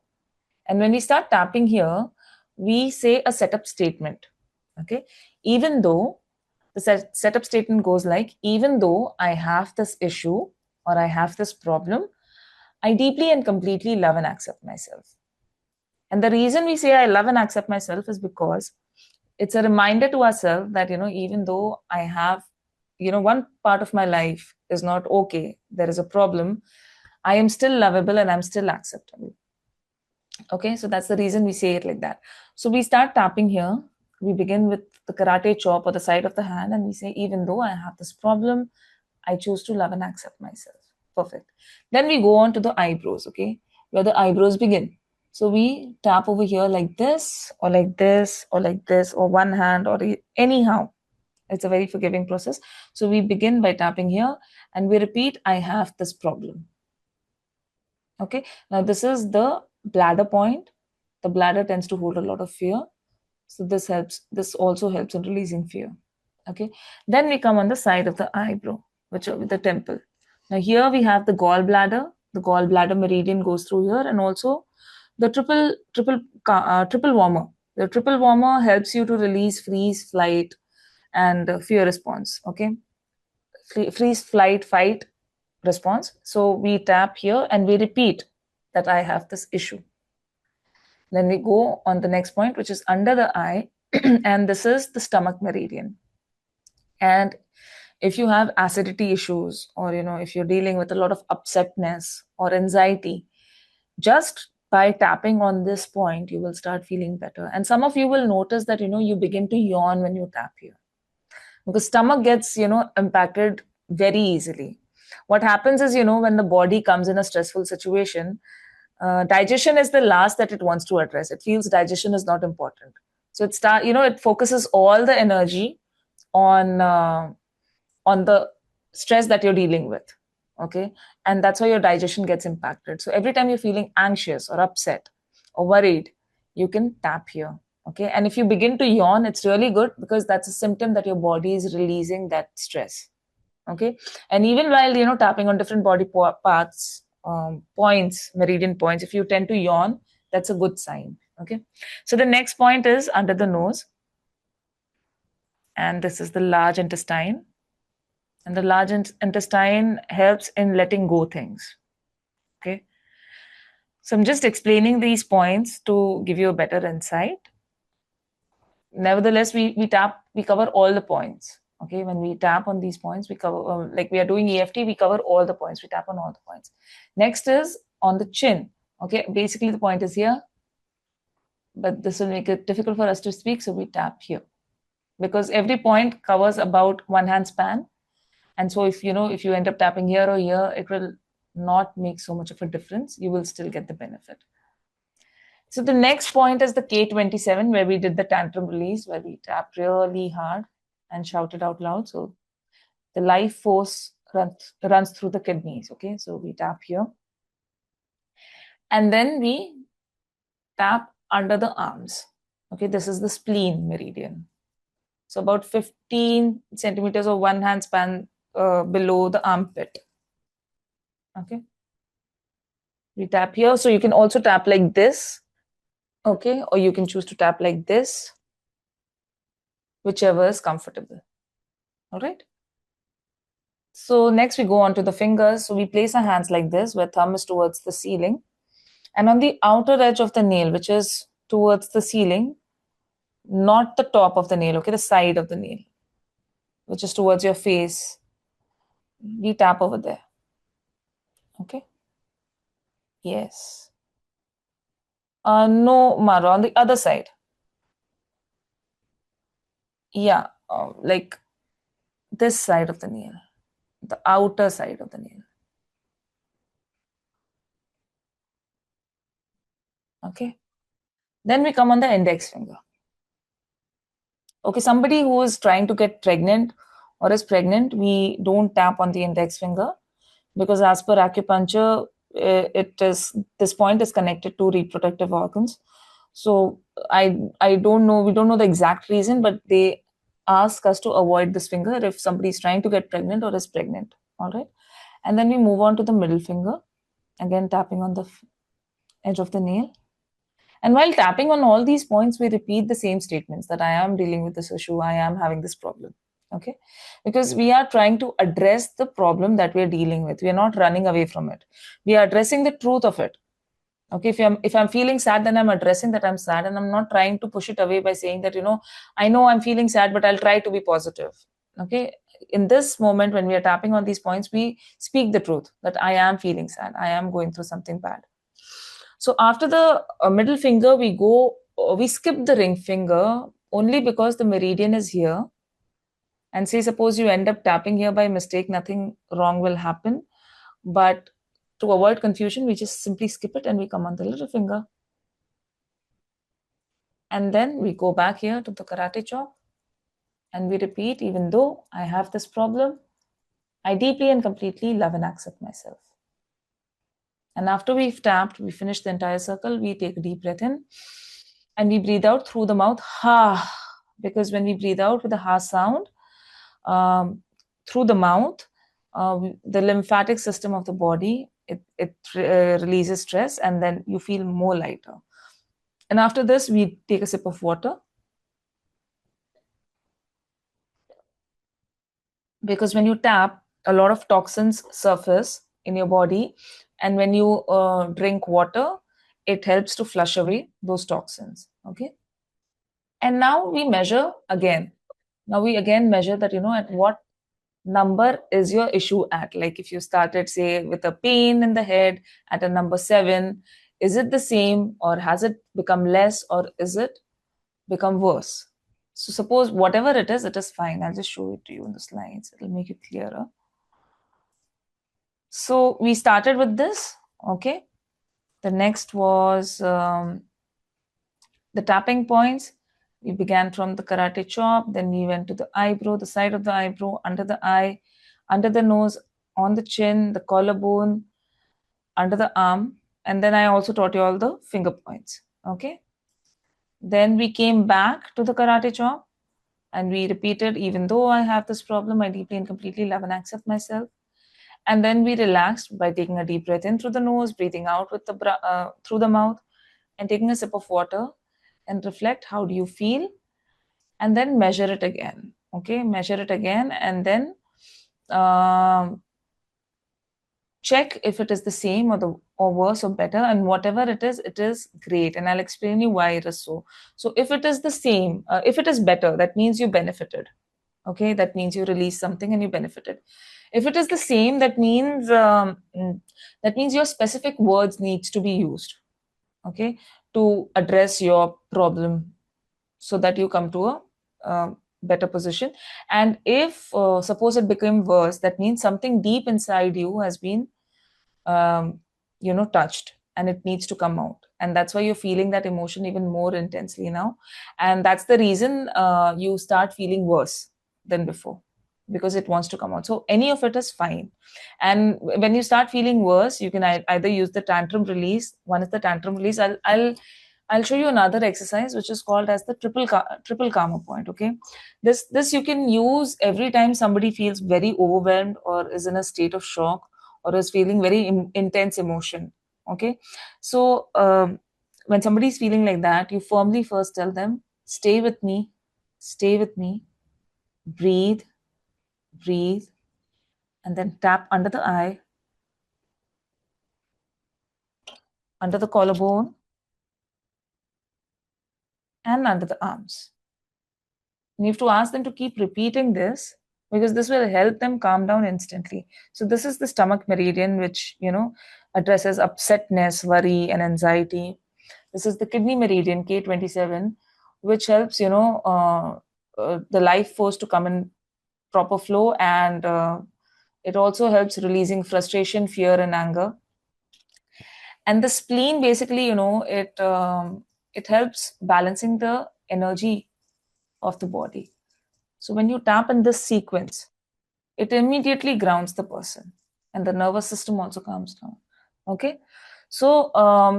And when we start tapping here, we say a setup statement, okay? Even though the setup statement goes like, even though I have this issue or I have this problem, I deeply and completely love and accept myself. And the reason we say I love and accept myself is because it's a reminder to ourselves that, even though I have, one part of my life is not okay, there is a problem, I am still lovable and I'm still acceptable. Okay, so that's the reason we say it like that. So we start tapping here. We begin with the karate chop or the side of the hand, and we say, even though I have this problem, I choose to love and accept myself. Perfect. Then we go on to the eyebrows, okay, where the eyebrows begin. So we tap over here like this, or like this, or like this, or one hand, or anyhow. It's a very forgiving process. So we begin by tapping here and we repeat, I have this problem. Okay, now this is the bladder point. The bladder tends to hold a lot of fear. So this also helps in releasing fear. Okay, then we come on the side of the eyebrow, which are with the temple. Now here we have the gallbladder. The gallbladder meridian goes through here, and also the triple warmer. The triple warmer helps you to release freeze, flight, and fear response. Okay, freeze, flight, fight response. So we tap here and we repeat that I have this issue. Then we go on the next point, which is under the eye, and this is the stomach meridian. And if you have acidity issues, or if you're dealing with a lot of upsetness or anxiety, just by tapping on this point, you will start feeling better. And some of you will notice that you begin to yawn when you tap here, because stomach gets impacted very easily. What happens is, when the body comes in a stressful situation, digestion is the last that it wants to address. It feels digestion is not important, so it focuses all the energy on the stress that you're dealing with. Okay, and that's why your digestion gets impacted. So every time you're feeling anxious or upset or worried, you can tap here. Okay, and if you begin to yawn, it's really good, because that's a symptom that your body is releasing that stress. Okay, and even while tapping on different body parts, points, meridian points, if you tend to yawn, that's a good sign. Okay, so the next point is under the nose, and this is the large intestine. And the large intestine helps in letting go things. Okay, so I'm just explaining these points to give you a better insight. Nevertheless, we cover all the points. Okay, when we tap on these points, we cover, like we are doing EFT, we cover all the points, we tap on all the points. Next is on the chin. Okay, basically the point is here, but this will make it difficult for us to speak, so we tap here, because every point covers about one hand span. And so if you end up tapping here or here, it will not make so much of a difference. You will still get the benefit. So the next point is the K27, where we did the tantrum release, where we tapped really hard and shouted out loud. So the life force runs through the kidneys. Okay, so we tap here. And then we tap under the arms. Okay, this is the spleen meridian. So about 15 centimeters or one hand span below the armpit. Okay, we tap here. So you can also tap like this. Okay, or you can choose to tap like this, whichever is comfortable. All right. So next we go on to the fingers. So we place our hands like this, where thumb is towards the ceiling. And on the outer edge of the nail, which is towards the ceiling, not the top of the nail, okay, the side of the nail, which is towards your face, we tap over there. Okay. Yes. No, Mara, on the other side. Yeah, like this side of the nail, the outer side of the nail. Okay. Then we come on the index finger. Okay, somebody who is trying to get pregnant or is pregnant, we don't tap on the index finger, because as per acupuncture, this point is connected to reproductive organs. So I don't know, we don't know the exact reason, but they ask us to avoid this finger if somebody is trying to get pregnant or is pregnant. All right, and then we move on to the middle finger, again tapping on the edge of the nail. And while tapping on all these points, we repeat the same statements that I am dealing with this issue, I am having this problem. Okay, because we are trying to address the problem that we are dealing with. We are not running away from it. We are addressing the truth of it. Okay, if I'm feeling sad, then I'm addressing that I'm sad, and I'm not trying to push it away by saying that I know I'm feeling sad, but I'll try to be positive. Okay, in this moment when we are tapping on these points, we speak the truth that I am feeling sad, I am going through something bad. So after the middle finger, we skip the ring finger only because the meridian is here. And say, suppose you end up tapping here by mistake, nothing wrong will happen. But to avoid confusion, we just simply skip it and we come on the little finger. And then we go back here to the karate chop and we repeat, even though I have this problem, I deeply and completely love and accept myself. And after we've tapped, we finish the entire circle, we take a deep breath in and we breathe out through the mouth, ha, because when we breathe out with the ha sound through the mouth, the lymphatic system of the body, it releases stress, and then you feel more lighter. And after this, we take a sip of water, because when you tap, a lot of toxins surface in your body, and when you drink water, it helps to flush away those toxins. Okay. And now we measure again. Now we again measure that, at what number is your issue at. Like if you started, say, with a pain in the head at a number 7, is it the same, or has it become less, or is it become worse? So suppose whatever it is fine. I'll just show it to you in the slides. It'll make it clearer. So we started with this. Okay. The next was the tapping points. We began from the karate chop, then we went to the eyebrow, the side of the eyebrow, under the eye, under the nose, on the chin, the collarbone, under the arm, and then I also taught you all the finger points. Okay. Then we came back to the karate chop and we repeated, even though I have this problem, I deeply and completely love and accept myself. And then we relaxed by taking a deep breath in through the nose, breathing out with through the mouth, and taking a sip of water, and reflect, how do you feel, and then measure it again. Okay, measure it again, and then check if it is the same or worse or better, and whatever it is great, and I'll explain you why it is so. So if it is the same, if it is better, that means you benefited. Okay, that means you released something and you benefited. If it is the same, that means your specific words needs to be used, okay, to address your problem, so that you come to a better position. And if suppose it became worse, that means something deep inside you has been touched, and it needs to come out, and that's why you're feeling that emotion even more intensely now, and that's the reason you start feeling worse than before, because it wants to come out. So any of it is fine. And when you start feeling worse, you can either use the tantrum release. One is the tantrum release. I'll show you another exercise which is called as the triple karma point. Okay, this you can use every time somebody feels very overwhelmed, or is in a state of shock, or is feeling very intense emotion. Okay, so when somebody is feeling like that, you firmly first tell them, stay with me, stay with me, breathe, breathe, and then tap under the eye, under the collarbone, and under the arms. And you have to ask them to keep repeating this, because this will help them calm down instantly. So this is the stomach meridian, which addresses upsetness, worry, and anxiety. This is the kidney meridian, K27, which helps the life force to come in proper flow, and it also helps releasing frustration, fear, and anger. And the spleen, basically, it helps balancing the energy of the body. So when you tap in this sequence, it immediately grounds the person, and the nervous system also calms down. Okay, so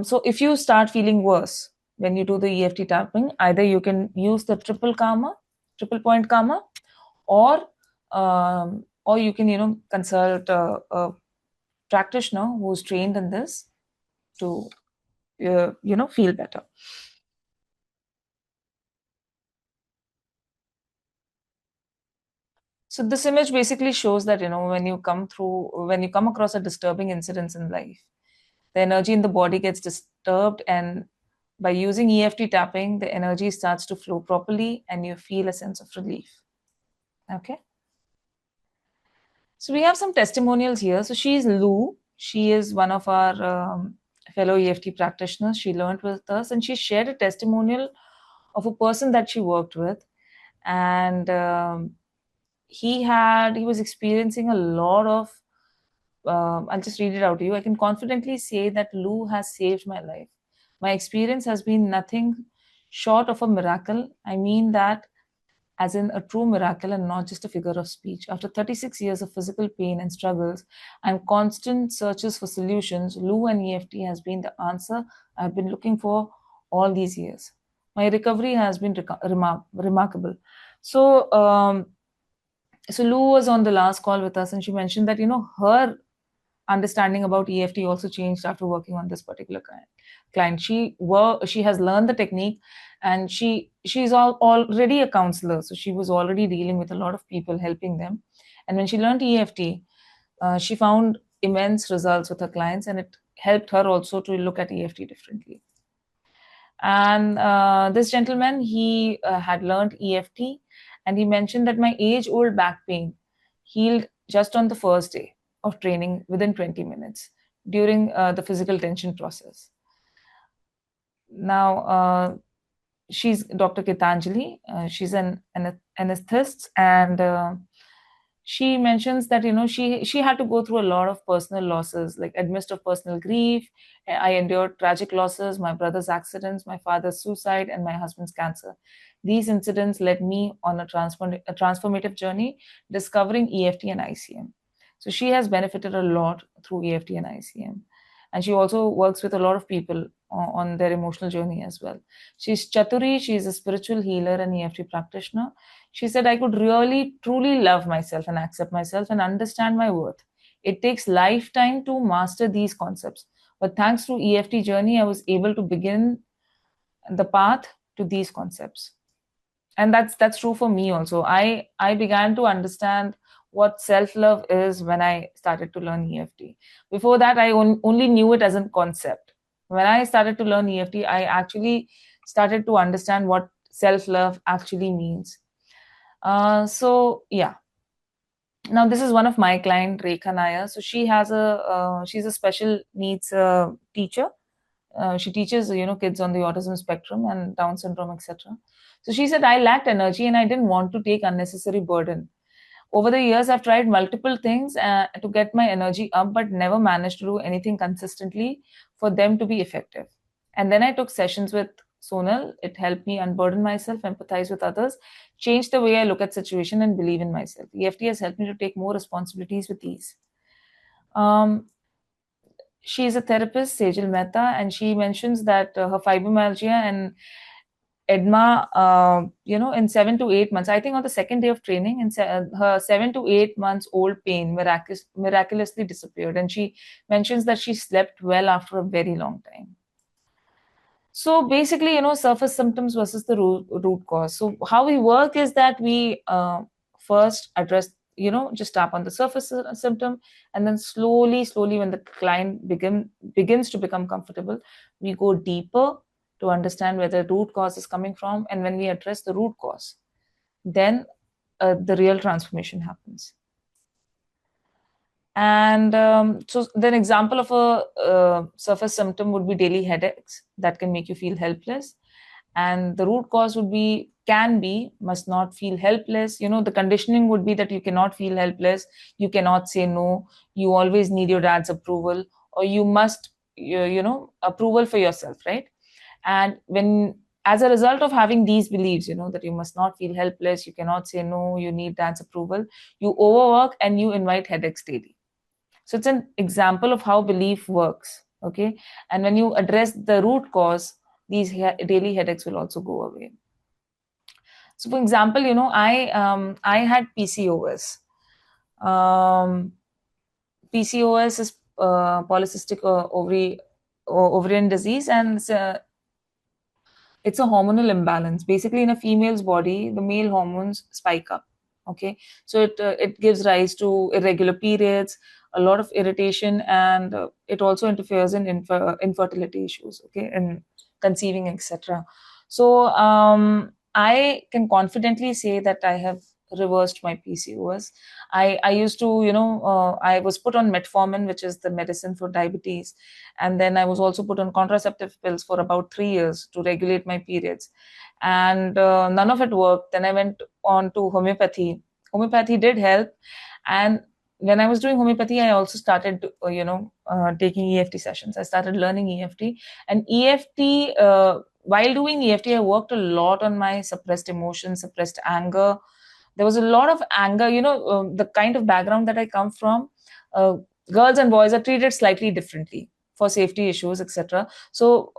so if you start feeling worse when you do the EFT tapping, either you can use the triple point karma, or you can consult a practitioner who's trained in this to feel better. So this image basically shows that when you come across a disturbing incident in life, the energy in the body gets disturbed, and by using EFT tapping, the energy starts to flow properly and you feel a sense of relief. Okay. So we have some testimonials here. So she is Lou. She is one of our fellow EFT practitioners. She learned with us, and she shared a testimonial of a person that she worked with. And he was experiencing a lot of, I'll just read it out to you. I can confidently say that Lou has saved my life. My experience has been nothing short of a miracle. I mean that as in a true miracle and not just a figure of speech. After 36 years of physical pain and struggles and constant searches for solutions, Lou and EFT has been the answer I've been looking for all these years. My recovery has been remarkable. So, so Lou was on the last call with us, and she mentioned that her understanding about EFT also changed after working on this particular client. She has learned the technique, and she's already a counselor, so she was already dealing with a lot of people, helping them. And when she learned EFT, she found immense results with her clients, and it helped her also to look at EFT differently. And this gentleman, he had learned EFT, and he mentioned that my age-old back pain healed just on the first day of training within 20 minutes during the physical tension process. Now, she's Dr. Gitanjali. She's an anesthetist, and she mentions that she had to go through a lot of personal losses, like amidst of personal grief. I endured tragic losses: my brother's accidents, my father's suicide, and my husband's cancer. These incidents led me on a transformative journey, discovering EFT and ICM. So she has benefited a lot through EFT and ICM. And she also works with a lot of people on their emotional journey as well. She's Chaturi. She's a spiritual healer and EFT practitioner. She said, I could really, truly love myself and accept myself and understand my worth. It takes lifetime to master these concepts. But thanks to EFT journey, I was able to begin the path to these concepts. And that's true for me also. I began to understand what self-love is when I started to learn EFT. Before that, I only knew it as a concept. When I started to learn EFT, I actually started to understand what self-love actually means. So yeah. Now this is one of my client, Rekha Nair. So she's a special needs teacher. She teaches kids on the autism spectrum and Down syndrome, etc. So she said, I lacked energy and I didn't want to take unnecessary burden. Over the years, I've tried multiple things to get my energy up, but never managed to do anything consistently for them to be effective. And then I took sessions with Sonal. It helped me unburden myself, empathize with others, change the way I look at situation, and believe in myself. EFT has helped me to take more responsibilities with ease. She is a therapist, Sejal Mehta, and she mentions that her fibromyalgia and edema, in 7 to 8 months, I think on the second day of training, her 7 to 8 months old pain miraculously disappeared. And she mentions that she slept well after a very long time. So basically, surface symptoms versus the root cause. So how we work is that we first address, just tap on the surface symptom, and then slowly, when the client begins to become comfortable, we go deeper to understand where the root cause is coming from. And when we address the root cause, then the real transformation happens. And so the example of a surface symptom would be daily headaches that can make you feel helpless. And the root cause would be, must not feel helpless. The conditioning would be that you cannot feel helpless, you cannot say no, you always need your dad's approval, or you must, approval for yourself, right? And when, as a result of having these beliefs, that you must not feel helpless, you cannot say no, you need dad's approval, you overwork and you invite headaches daily. So it's an example of how belief works. Okay. And when you address the root cause, these daily headaches will also go away. So for example, I had PCOS. PCOS is polycystic ovarian disease, and it's a hormonal imbalance. Basically, in a female's body, the male hormones spike up. Okay, so it gives rise to irregular periods, a lot of irritation, and it also interferes in infertility issues. Okay, and conceiving, etc. So I can confidently say that I have reversed my PCOS. I used to, I was put on metformin, which is the medicine for diabetes. And then I was also put on contraceptive pills for about 3 years to regulate my periods. And none of it worked. Then I went on to homeopathy. Homeopathy did help. And when I was doing homeopathy, I also started, taking EFT sessions. I started learning EFT. And EFT while doing EFT, I worked a lot on my suppressed emotions, suppressed anger. There was a lot of anger. The kind of background that I come from, uh, girls and boys are treated slightly differently for safety issues, etc. So,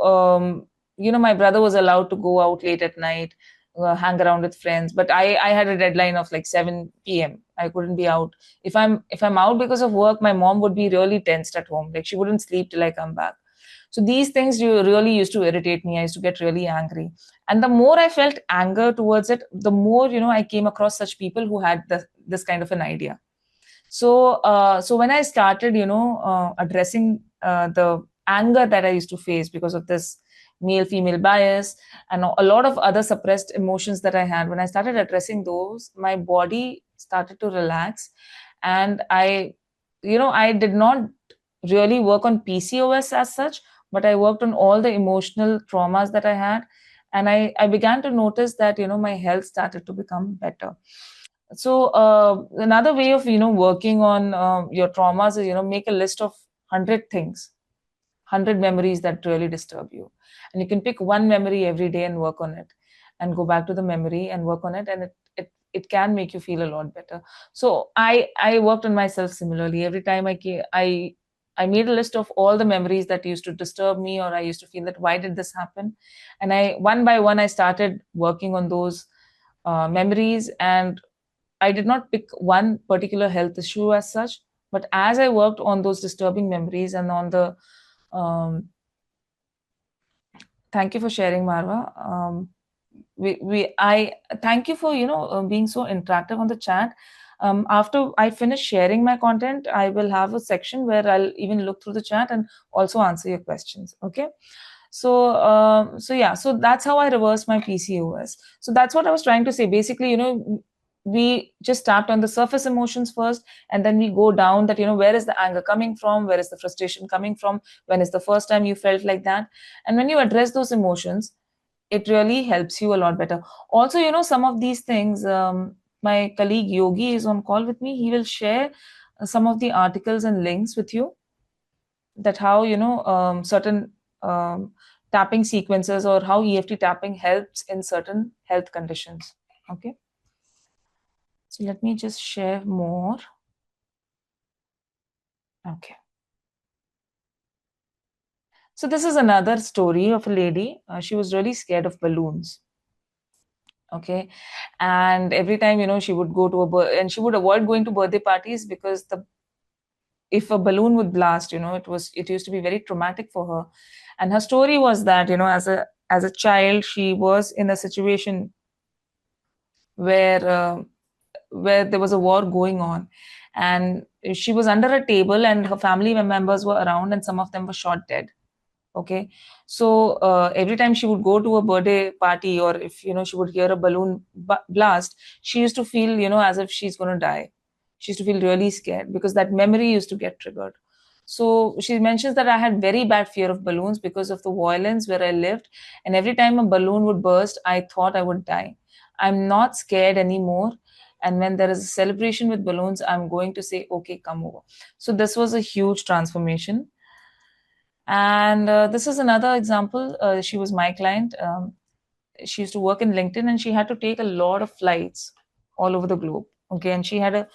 my brother was allowed to go out late at night, hang around with friends, but I had a deadline of like 7 p.m. I couldn't be out. If I'm out because of work, my mom would be really tensed at home. Like she wouldn't sleep till I come back. So these things really used to irritate me. I used to get really angry. And the more I felt anger towards it, the more, I came across such people who had this kind of an idea. So when I started, addressing the anger that I used to face because of this male female bias and a lot of other suppressed emotions that I had, when I started addressing those, my body started to relax. And I did not really work on PCOS as such, but I worked on all the emotional traumas that I had. And I began to notice that, my health started to become better. So another way of working on your traumas is make a list of 100 things, 100 memories that really disturb you, and you can pick one memory every day and work on it, and go back to the memory and work on it, and it can make you feel a lot better. So I worked on myself similarly. Every time I made a list of all the memories that used to disturb me, or I used to feel that why did this happen, and I one by one I started working on those memories. And I did not pick one particular health issue as such, but as I worked on those disturbing memories and on the thank you for sharing, Marwa. I thank you for being so interactive on the chat. After I finish sharing my content, I will have a section where I'll even look through the chat and also answer your questions. Okay. So yeah, so that's how I reversed my PCOS. So that's what I was trying to say. Basically, we just tapped on the surface emotions first, and then we go down that, where is the anger coming from? Where is the frustration coming from? When is the first time you felt like that? And when you address those emotions, it really helps you a lot better. Also, some of these things, my colleague Yogi is on call with me. He will share some of the articles and links with you, that how certain tapping sequences, or how EFT tapping helps in certain health conditions. Okay, so let me just share more. Okay, so this is another story of a lady. She was really scared of balloons. Okay, and every time, she would go to and she would avoid going to birthday parties, because the if a balloon would blast, it used to be very traumatic for her. And her story was that, as a child, she was in a situation where where there was a war going on, and she was under a table, and her family members were around, and some of them were shot dead. Okay, so every time she would go to a birthday party, or if she would hear a balloon blast, she used to feel as if she's going to die. She used to feel really scared, because that memory used to get triggered. So she mentions that I had very bad fear of balloons because of the violence where I lived, and every time a balloon would burst, I thought I would die. I'm not scared anymore, and when there is a celebration with balloons, I'm going to say, okay, come over. So this was a huge transformation. And this is another example. She was my client. She used to work in LinkedIn, and she had to take a lot of flights all over the globe. Okay, and she had a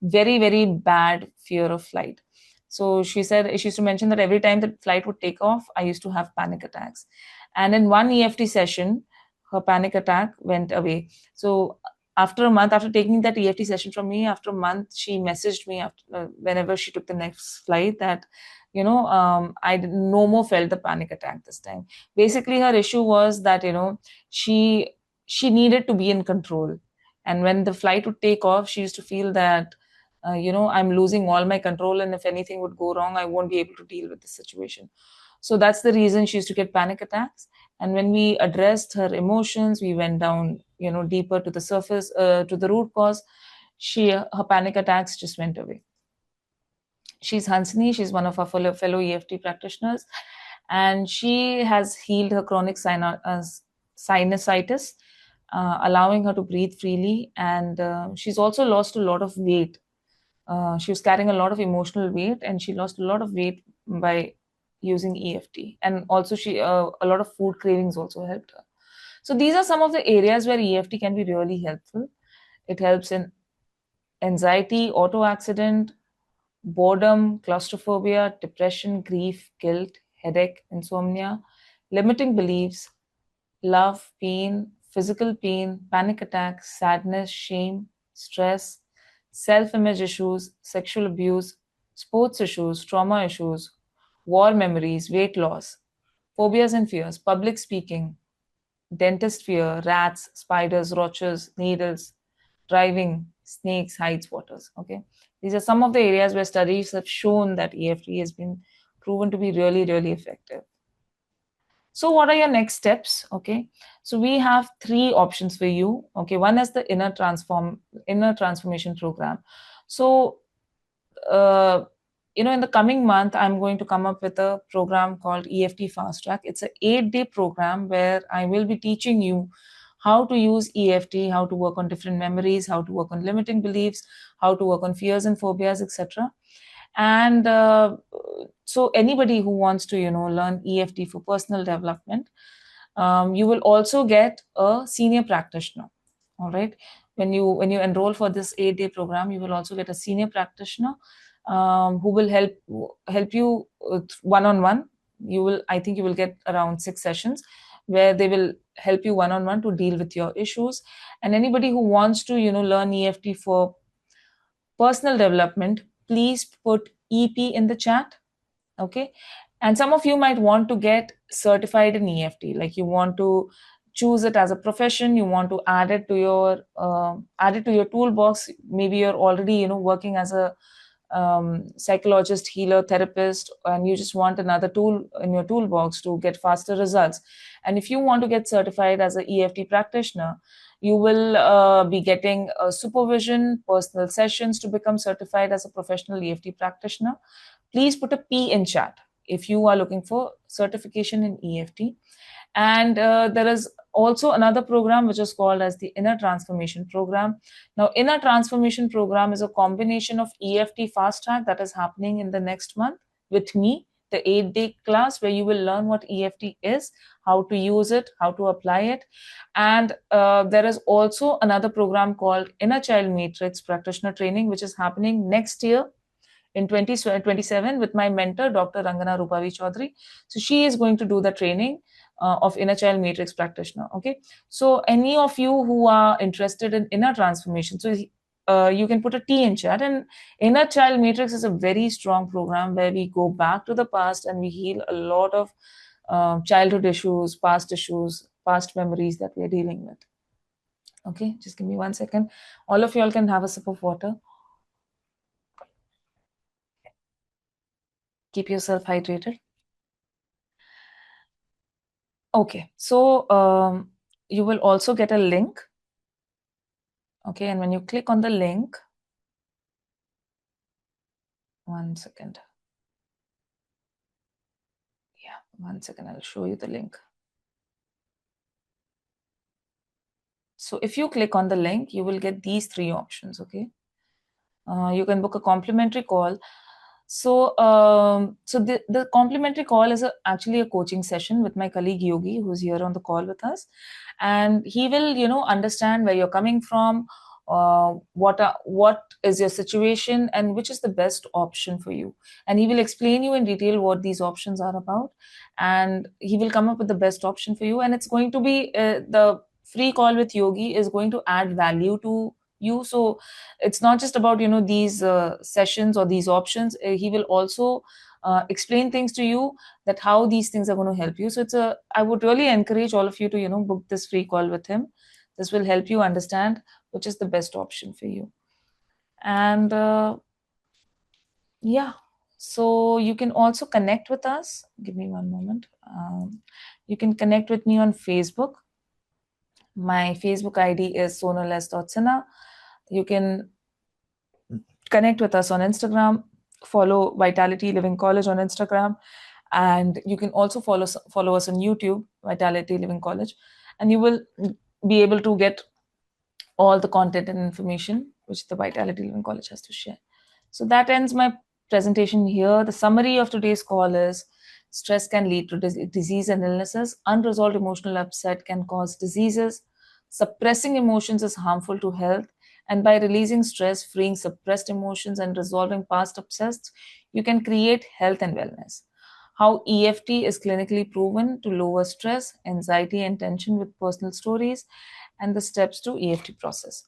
very, very bad fear of flight. So she said, she used to mention that every time the flight would take off, I used to have panic attacks. And in one EFT session, her panic attack went away. So after a month, after taking that EFT session from me, after a month, she messaged me after, whenever she took the next flight, that I no more felt the panic attack this time. Basically, her issue was that she she needed to be in control, and when the flight would take off, she used to feel that I'm losing all my control, and if anything would go wrong, I won't be able to deal with the situation. So that's the reason she used to get panic attacks. And when we addressed her emotions, we went down deeper to the surface, to the root cause. Her panic attacks just went away. She's Hansini. She's one of our fellow EFT practitioners, and she has healed her chronic sinusitis, allowing her to breathe freely. And she's also lost a lot of weight. She was carrying a lot of emotional weight, and she lost a lot of weight by using EFT, and also she a lot of food cravings also helped her. So these are some of the areas where EFT can be really helpful. It helps in anxiety, auto accident, boredom, claustrophobia, depression, grief, guilt, headache, insomnia, limiting beliefs, love, pain, physical pain, panic attacks, sadness, shame, stress, self image issues, sexual abuse, sports issues, trauma issues, war memories, weight loss, phobias and fears, public speaking, dentist fear, rats, spiders, roaches, needles, driving, snakes, heights, waters. Okay. These are some of the areas where studies have shown that EFT has been proven to be really, really effective. So what are your next steps? Okay. So we have three options for you. Okay. One is the inner transformation program. So uh, in the coming month, I'm going to come up with a program called EFT Fast Track. It's an 8-day program where I will be teaching you how to use EFT, how to work on different memories, how to work on limiting beliefs, how to work on fears and phobias, etc. And so anybody who wants to learn EFT for personal development, you will also get a senior practitioner. All right, when you enroll for this 8-day program, you will also get a senior practitioner who will help you one on one. I think you will get around 6 sessions where they will help you one on one to deal with your issues. And anybody who wants to learn EFT for personal development, please put EP in the chat. Okay. And some of you might want to get certified in EFT, like you want to choose it as a profession, you want to add it to your toolbox. Maybe you're already working as a psychologist, healer, therapist, and you just want another tool in your toolbox to get faster results. And if you want to get certified as an EFT practitioner, you will be getting supervision, personal sessions to become certified as a professional EFT practitioner. Please put a P in chat if you are looking for certification in EFT. And there is also another program which is called as the Inner Transformation Program. Now, Inner Transformation Program is a combination of EFT Fast Track that is happening in the next month with me, the 8-day class where you will learn what EFT is, how to use it, how to apply it. And there is also another program called Inner Child Matrix Practitioner Training, which is happening next year in 2027 with my mentor, Dr. Rangana Rupavi Chaudhary. So she is going to do the training of Inner Child Matrix Practitioner. Okay. So any of you who are interested in inner transformation, so you can put a T in chat. And Inner Child Matrix is a very strong program where we go back to the past and we heal a lot of childhood issues, past memories that we are dealing with. Okay, just give me 1 second. All of y'all can have a sip of water. Keep yourself hydrated. Okay, so you will also get a link. Okay, and when you click on the link, 1 second. Yeah, 1 second, I'll show you the link. So if you click on the link, you will get these 3 options. Okay, you can book a complimentary call. So the complimentary call is actually a coaching session with my colleague Yogi, who's here on the call with us, and he will understand where you're coming from, what is your situation, and which is the best option for you. And he will explain you in detail what these options are about, and he will come up with the best option for you. And it's going to be the free call with Yogi is going to add value to you. So it's not just about these sessions or these options. He will also explain things to you, that how these things are going to help you. So I would really encourage all of you to book this free call with him. This will help you understand which is the best option for you. And yeah, so you can also connect with us. Give me one moment. You can connect with me on Facebook. My Facebook ID is sonal.sinha. You can connect with us on Instagram, follow Vitality Living College on Instagram, and you can also follow us on YouTube, Vitality Living College, and you will be able to get all the content and information which the Vitality Living College has to share. So that ends my presentation here. The summary of today's call is Stress can lead to disease and illnesses. Unresolved emotional upset can cause diseases. Suppressing emotions is harmful to health. And by releasing stress, freeing suppressed emotions, and resolving past upsets, you can create health and wellness. How EFT is clinically proven to lower stress, anxiety, and tension with personal stories, and the steps to EFT process.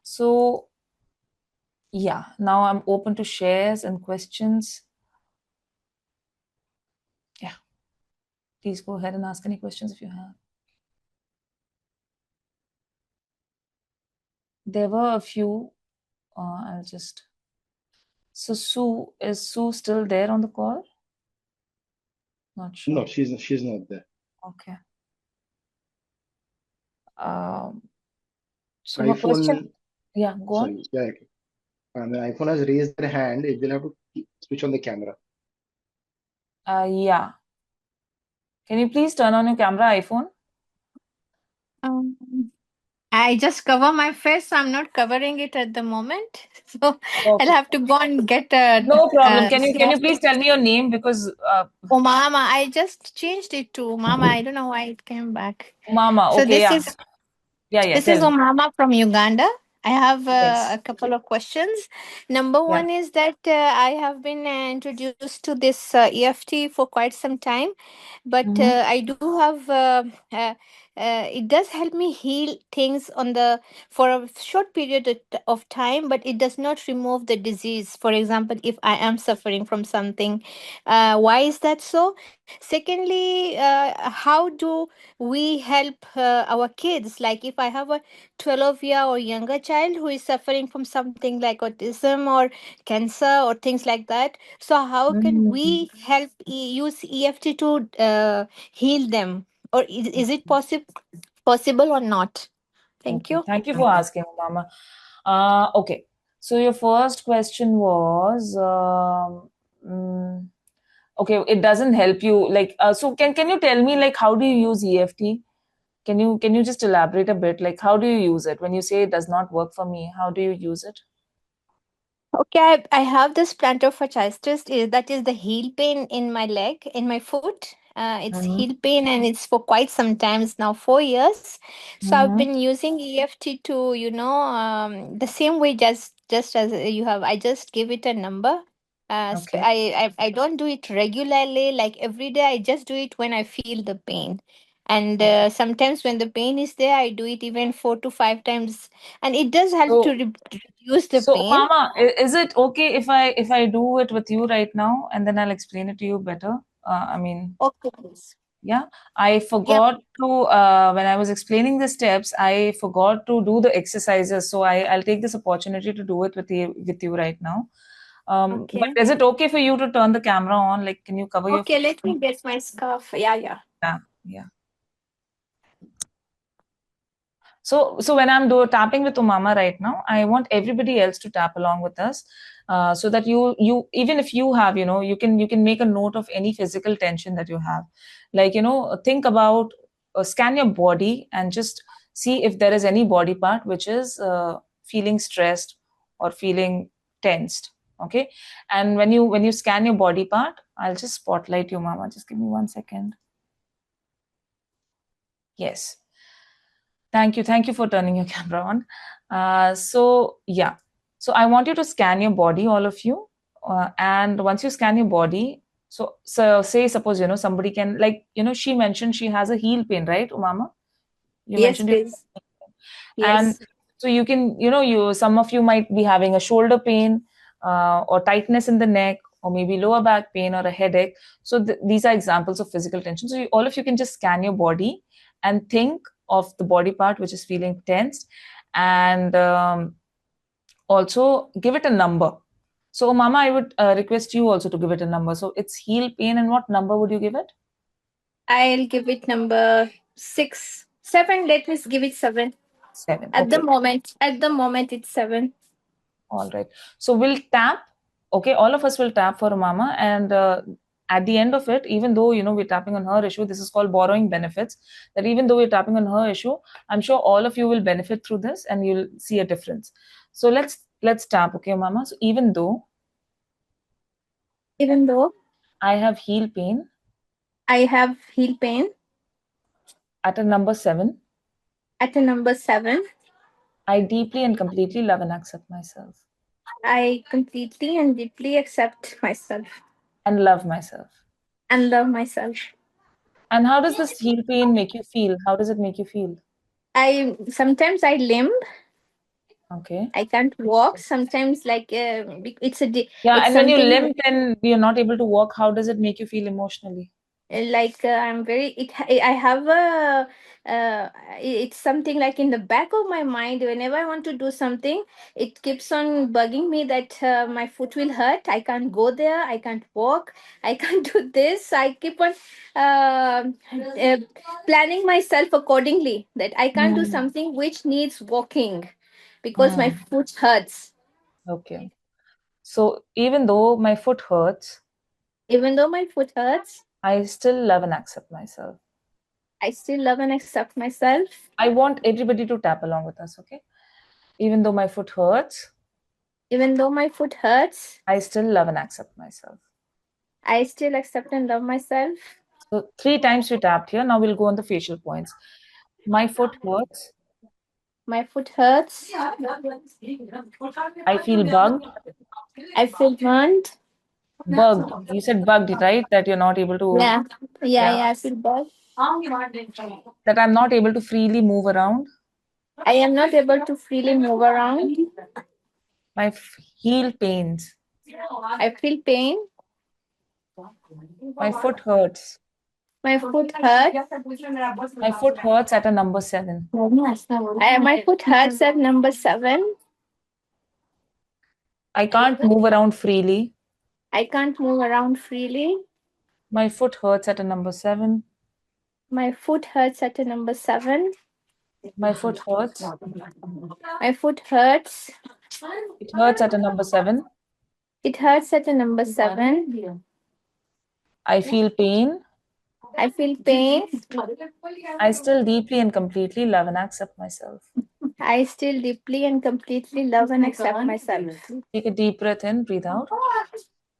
So, yeah, now I'm open to shares and questions. Yeah, please go ahead and ask any questions if you have. There were a few. I'll just. So, is Sue still there on the call? Not sure.
No, she's not there.
Okay. So her question.
iPhone,
Yeah, go on.
sorry, yeah, okay. And the iPhone has raised their hand. They'll have to switch on the camera.
Yeah. Can you please turn on your camera, iPhone?
Um, I just cover my face, so I'm not covering it at the moment. So I'll
Okay.
have to go and get a.
No problem. Can
See,
you please tell me your name, because
oh, Mama, I just changed it to Mama. I don't know why it came back.
Mama.
So
Okay,
this
yeah.
is
Yeah,
this is
tell me.
Omama from Uganda. I have
Yes.
a couple of questions. Number
Yeah.
one is that I have been introduced to this EFT for quite some time, but
Mm-hmm.
I do have. It does help me heal things on the for a short period of time, but it does not remove the disease. For example, if I am suffering from something, why is that so? Secondly, how do we help our kids? Like if I have a 12-year or younger child who is suffering from something like autism or cancer or things like that, so how can
Mm-hmm.
we help use EFT to heal them, or is it possible or not? Thank
Okay.
you.
Thank you for asking, Mama. Okay. So your first question was, okay, it doesn't help you. Like, so can you tell me, like, how do you use EFT? Can you just elaborate a bit? Like, how do you use it? When you say it does not work for me, how do you use it?
Okay, I have this plantar fasciitis. That is the heel pain in my leg, in my foot. It's
Mm-hmm.
heel pain, and it's for quite some time. It's now 4 years. So I've
Mm-hmm.
been using EFT to, the same way, just as you have. I just give it a number.
Okay.
I don't do it regularly, like every day. I just do it when I feel the pain, and
Okay.
sometimes when the pain is there, I do it even 4 to 5 times, and it does help to
So,
reduce the
so
pain.
Mama, is it okay if I do it with you right now, and then I'll explain it to you better? I mean,
Okay, please.
yeah, I
Yep.
forgot to when I was explaining the steps, I forgot to do the exercises. So I'll take this opportunity to do it with you right now. But
Okay.
is it okay for you to turn the camera on? Like, can you cover your
Okay,
face?
let me get my scarf. Yeah, yeah.
Yeah, yeah. So when I'm tapping with Umama right now, I want everybody else to tap along with us, so that you even if you have, you can make a note of any physical tension that you have. Like, think about, scan your body and just see if there is any body part which is feeling stressed or feeling tensed. Okay, and when you scan your body part, I'll just spotlight you, Mama. Just give me 1 second. Yes. Thank you. Thank you for turning your camera on. So, yeah. So, I want you to scan your body, all of you. And once you scan your body, so say, suppose, somebody can, like, she mentioned she has a heel pain, right, Umama? You
Yes,
mentioned you.
please.
And
Yes.
so you can, some of you might be having a shoulder pain, or tightness in the neck, or maybe lower back pain or a headache. So these are examples of physical tension. So all of you can just scan your body and think of the body part which is feeling tensed, and also give it a number. So, Mama, I would request you also to give it a number. So it's heel pain, and what number would you give it?
I'll give it number 6. 7. Let me give it 7.
7.
At the
Okay.
moment. At the moment it's 7.
All right. So we'll tap. Okay, all of us will tap for Mama, and at the end of it, even though we're tapping on her issue, this is called borrowing benefits. That even though we're tapping on her issue, I'm sure all of you will benefit through this, and you'll see a difference. So let's tap. Okay, Mama. So even though
Even though
I have heel pain
I have heel pain.
At a number 7,
At a number 7,
I deeply and completely love and accept myself
I completely and deeply accept myself
and love myself.
and love myself.
And how does this heel pain make you feel? How does it make you feel?
I sometimes I limp.
Okay.
I can't walk. Sometimes it's
Yeah,
it's
and when you
something
limp and you're not able to walk, how does it make you feel emotionally?
I'm very I have a it's something like in the back of my mind. Whenever I want to do something, it keeps on bugging me that my foot will hurt. I can't go there. I can't walk. I can't do this. I keep on planning myself accordingly that I can't do
Hmm.
something which needs walking because my
Hmm.
foot hurts.
Okay. So even though my foot hurts,
Even though my foot hurts,
I still love and accept myself.
I still love and accept myself.
I want everybody to tap along with us, okay? Even though my foot hurts,
Even though my foot hurts,
I still love and accept myself.
I still accept and love myself.
So 3 times we tapped here. Now we'll go on the facial points. My foot hurts.
My foot hurts.
I feel bugged.
I feel burnt.
Bugged. You said bugged, right? That you're not able to,
Yeah, yeah,
yeah.
yeah. I feel bad.
That I'm not able to freely move around.
I am not able to freely move around.
My heel pains.
I feel pain.
My foot hurts.
My foot hurts.
My foot hurts at a number 7.
My foot hurts at number 7.
I can't move around freely.
I can't move around freely.
My foot hurts at a number 7.
My foot hurts at a number 7.
My foot hurts.
My foot hurts.
It hurts at a number 7.
It hurts at a number 7.
I feel pain.
I feel pain.
I still deeply and completely love and accept myself.
I still deeply and completely love and accept myself.
Take a deep breath in, breathe out.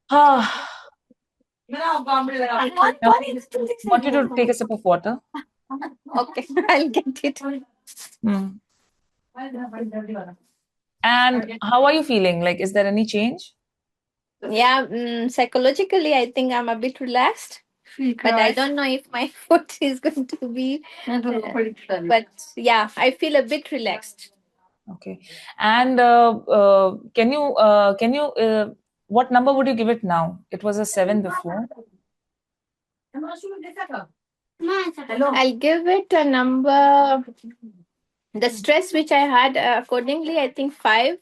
Ah,
Now,
I want you to take a sip of water.
okay, I'll get it.
Hmm. And how are you feeling? Like, is there any change?
Yeah, psychologically, I think I'm a bit relaxed, but I don't know if my foot is going to be. But yeah, I feel a bit relaxed.
Okay. And what number would you give it now? It was a 7 before.
I'll give it a number. The stress which I had accordingly, I think 5.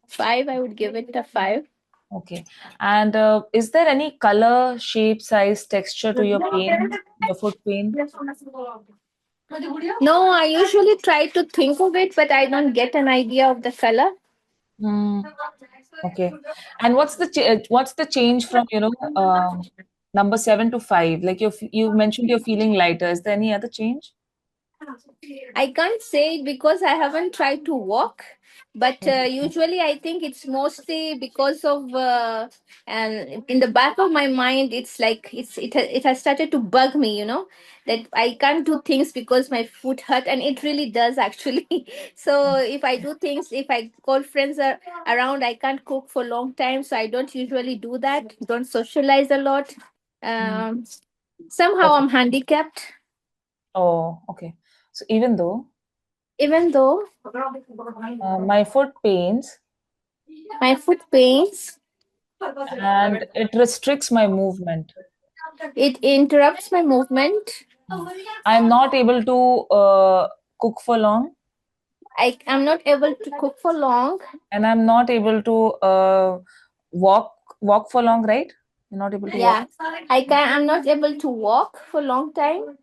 5, I would give it a 5.
Okay. And is there any color, shape, size, texture to your pain, your foot pain?
No, I usually try to think of it, but I don't get an idea of the color.
Hmm. Okay. And what's the change from, number 7 to 5? Like you mentioned you're feeling lighter. Is there any other change?
I can't say it because I haven't tried to walk, but usually I think it's mostly because of and in the back of my mind, it's like it has started to bug me, that I can't do things because my foot hurt, and it really does actually. So if I do things, if I call friends around, I can't cook for a long time, so I don't usually do that. Don't socialize a lot.
Hmm.
Somehow
Okay.
I'm handicapped.
Oh, okay. So
Even though
my foot pains
my foot pains,
and it restricts my movement.
it interrupts my movement.
I'm not able to cook for long,
I am not able to cook for long.
and I'm not able to walk for long, right? You're not able to walk.
Yeah, I'm not able to walk for a long time.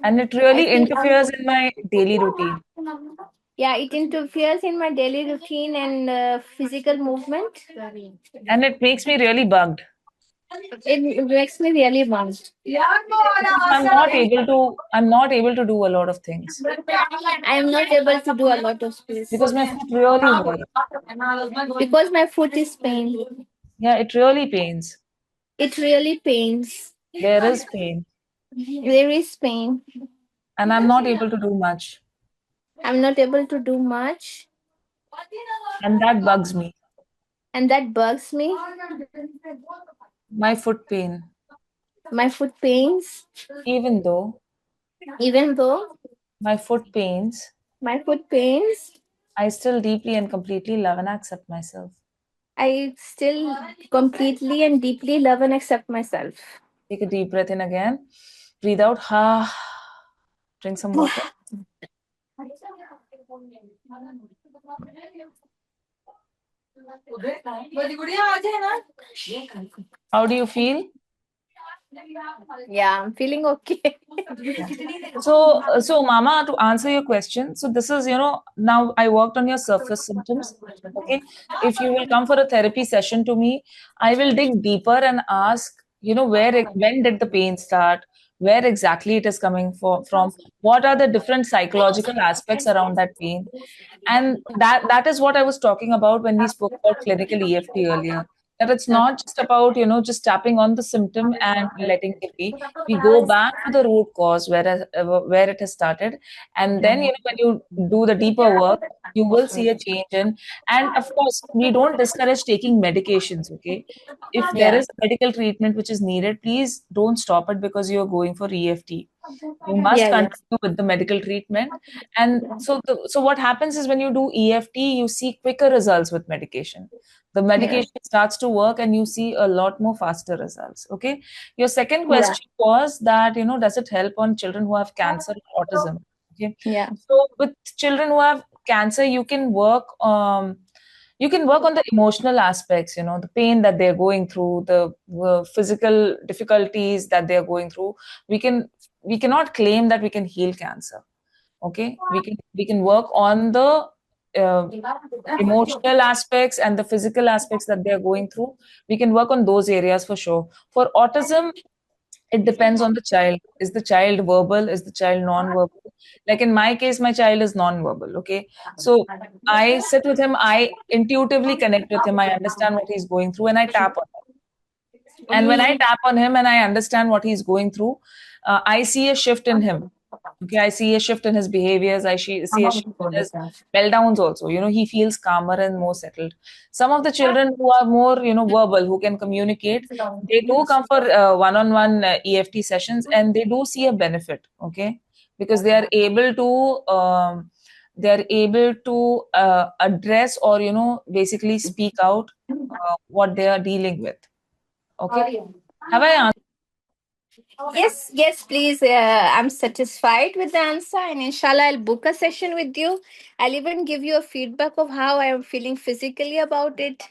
And it
I
really
feel
interferes in my daily routine.
yeah, it interferes in my daily routine and physical movement.
And it makes me really bugged
It makes me really bummed.
because I'm not able to do a lot of things
I am not able to do a lot of space
because my foot really hurts.
because my foot is pain.
Yeah, it really pains.
It really pains.
There is pain,
There is pain.
and I'm not able to do much,
I'm not able to do much,
and that bugs me.
and that bugs me.
My foot pain,
My foot pains,
even though
even though
my foot pains,
my foot pains,
I still deeply and completely love and accept myself.
I still completely and deeply love and accept myself.
Take a deep breath in again. Breathe out. Ha. Drink some water. How do you feel?
Yeah, I'm feeling okay.
So, Mama, to answer your question, so this is, now I worked on your surface symptoms. Okay. If you will come for a therapy session to me, I will dig deeper and ask, when did the pain start? Where exactly it is coming from? What are the different psychological aspects around that pain? And that is what I was talking about when we spoke about clinical EFT earlier. That it's not just about, just tapping on the symptom and letting it be. We go back to the root cause where it has started. And then, when you do the deeper work, you will see a change in. And of course, we don't discourage taking medications, okay? If there
Yeah,
is medical treatment which is needed, please don't stop it because you're going for EFT. You must
yeah, yeah,
continue with the medical treatment. And so what happens is when you do EFT, you see quicker results with medication. The
yeah,
medication starts to work and you see a lot more faster results. Okay. Your second
yeah,
question was that, does it help on children who have cancer or autism? Okay.
yeah,
So with children who have cancer, you can work on the emotional aspects, the pain that they're going through, the physical difficulties that they're going through. We cannot claim that we can heal cancer. Okay, we can work on the uh, emotional aspects and the physical aspects that they're going through. We can work on those areas for sure. For autism, it depends on the child. Is the child verbal? Is the child non-verbal? Like in my case, my child is non-verbal. Okay, so I sit with him, I intuitively connect with him, I understand what he's going through, and I tap on him. And when I tap on him and I understand what he's going through, I see a shift in him. Okay, I see a shift in his behaviors. I see a shift in his meltdowns also. He feels calmer and more settled. Some of the children who are more, verbal, who can communicate, they do come for one-on-one EFT sessions and they do see a benefit. Okay, because they are able to address or basically speak out what they are dealing with. Okay, have I answered?
Yes, yes, please. I'm satisfied with the answer, and inshallah, I'll book a session with you. I'll even give you a feedback of how I am feeling physically about it,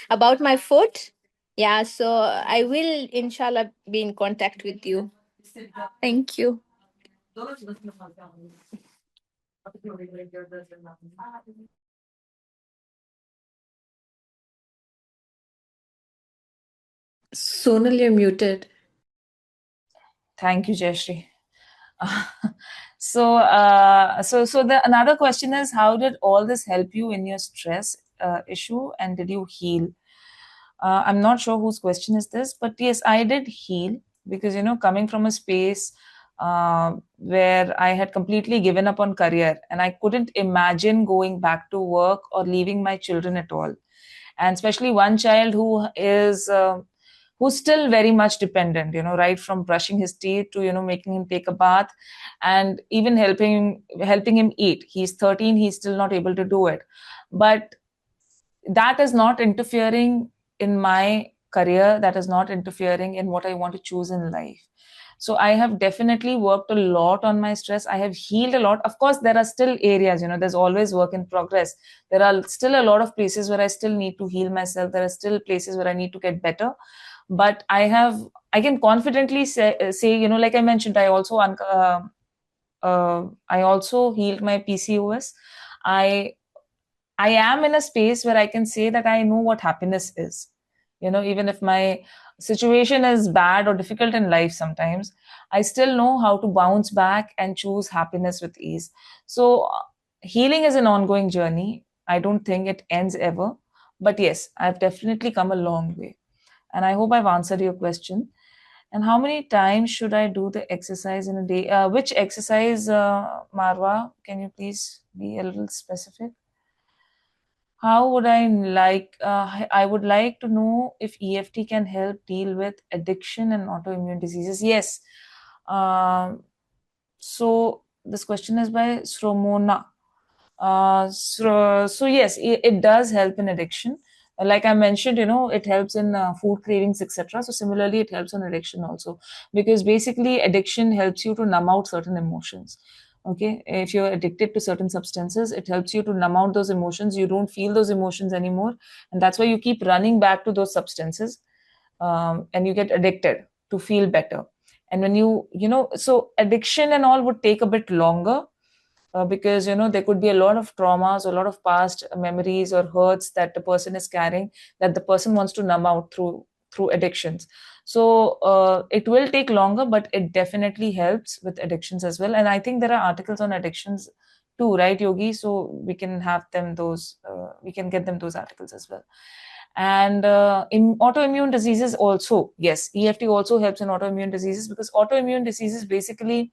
about my foot. Yeah, so I will, inshallah, be in contact with you. Thank you.
Sonal, you're muted.
Thank you, Jayashree. So the another question is, how did all this help you in your stress issue, and did you heal? I'm not sure whose question is this, but yes, I did heal because coming from a space where I had completely given up on career and I couldn't imagine going back to work or leaving my children at all, and especially one child who's still very much dependent, right from brushing his teeth to making him take a bath, and even helping him eat. He's 13, he's still not able to do it, but that is not interfering in my career, that is not interfering in what I want to choose in life. So I have definitely worked a lot on my stress. I have healed a lot. Of course, there are still areas, there's always work in progress. There are still a lot of places where I still need to heal myself. There are still places where I need to get better. But I can confidently say, like I mentioned, I also healed my PCOS. I I am in a space where I can say that I know what happiness is. Even if my situation is bad or difficult in life sometimes, I still know how to bounce back and choose happiness with ease. So, healing is an ongoing journey. I don't think it ends ever. But yes, I've definitely come a long way. And I hope I've answered your question. And how many times should I do the exercise in a day? Which exercise, Marwa? Can you please be a little specific? How would I like? I would like to know if EFT can help deal with addiction and autoimmune diseases. Yes. So this question is by Sromona. So yes, it does help in addiction. Like I mentioned, it helps in food cravings, etc. So similarly, it helps in addiction also, because basically addiction helps you to numb out certain emotions. Okay, if you're addicted to certain substances, it helps you to numb out those emotions. You don't feel those emotions anymore, and that's why you keep running back to those substances, and you get addicted to feel better. And when so addiction and all would take a bit longer, because there could be a lot of traumas, a lot of past memories or hurts that the person is carrying, that the person wants to numb out through addictions. So it will take longer, but it definitely helps with addictions as well. And I think there are articles on addictions too, right, Yogi? So we can have them we can get them those articles as well. And in autoimmune diseases also, yes, EFT also helps in autoimmune diseases, because autoimmune diseases, basically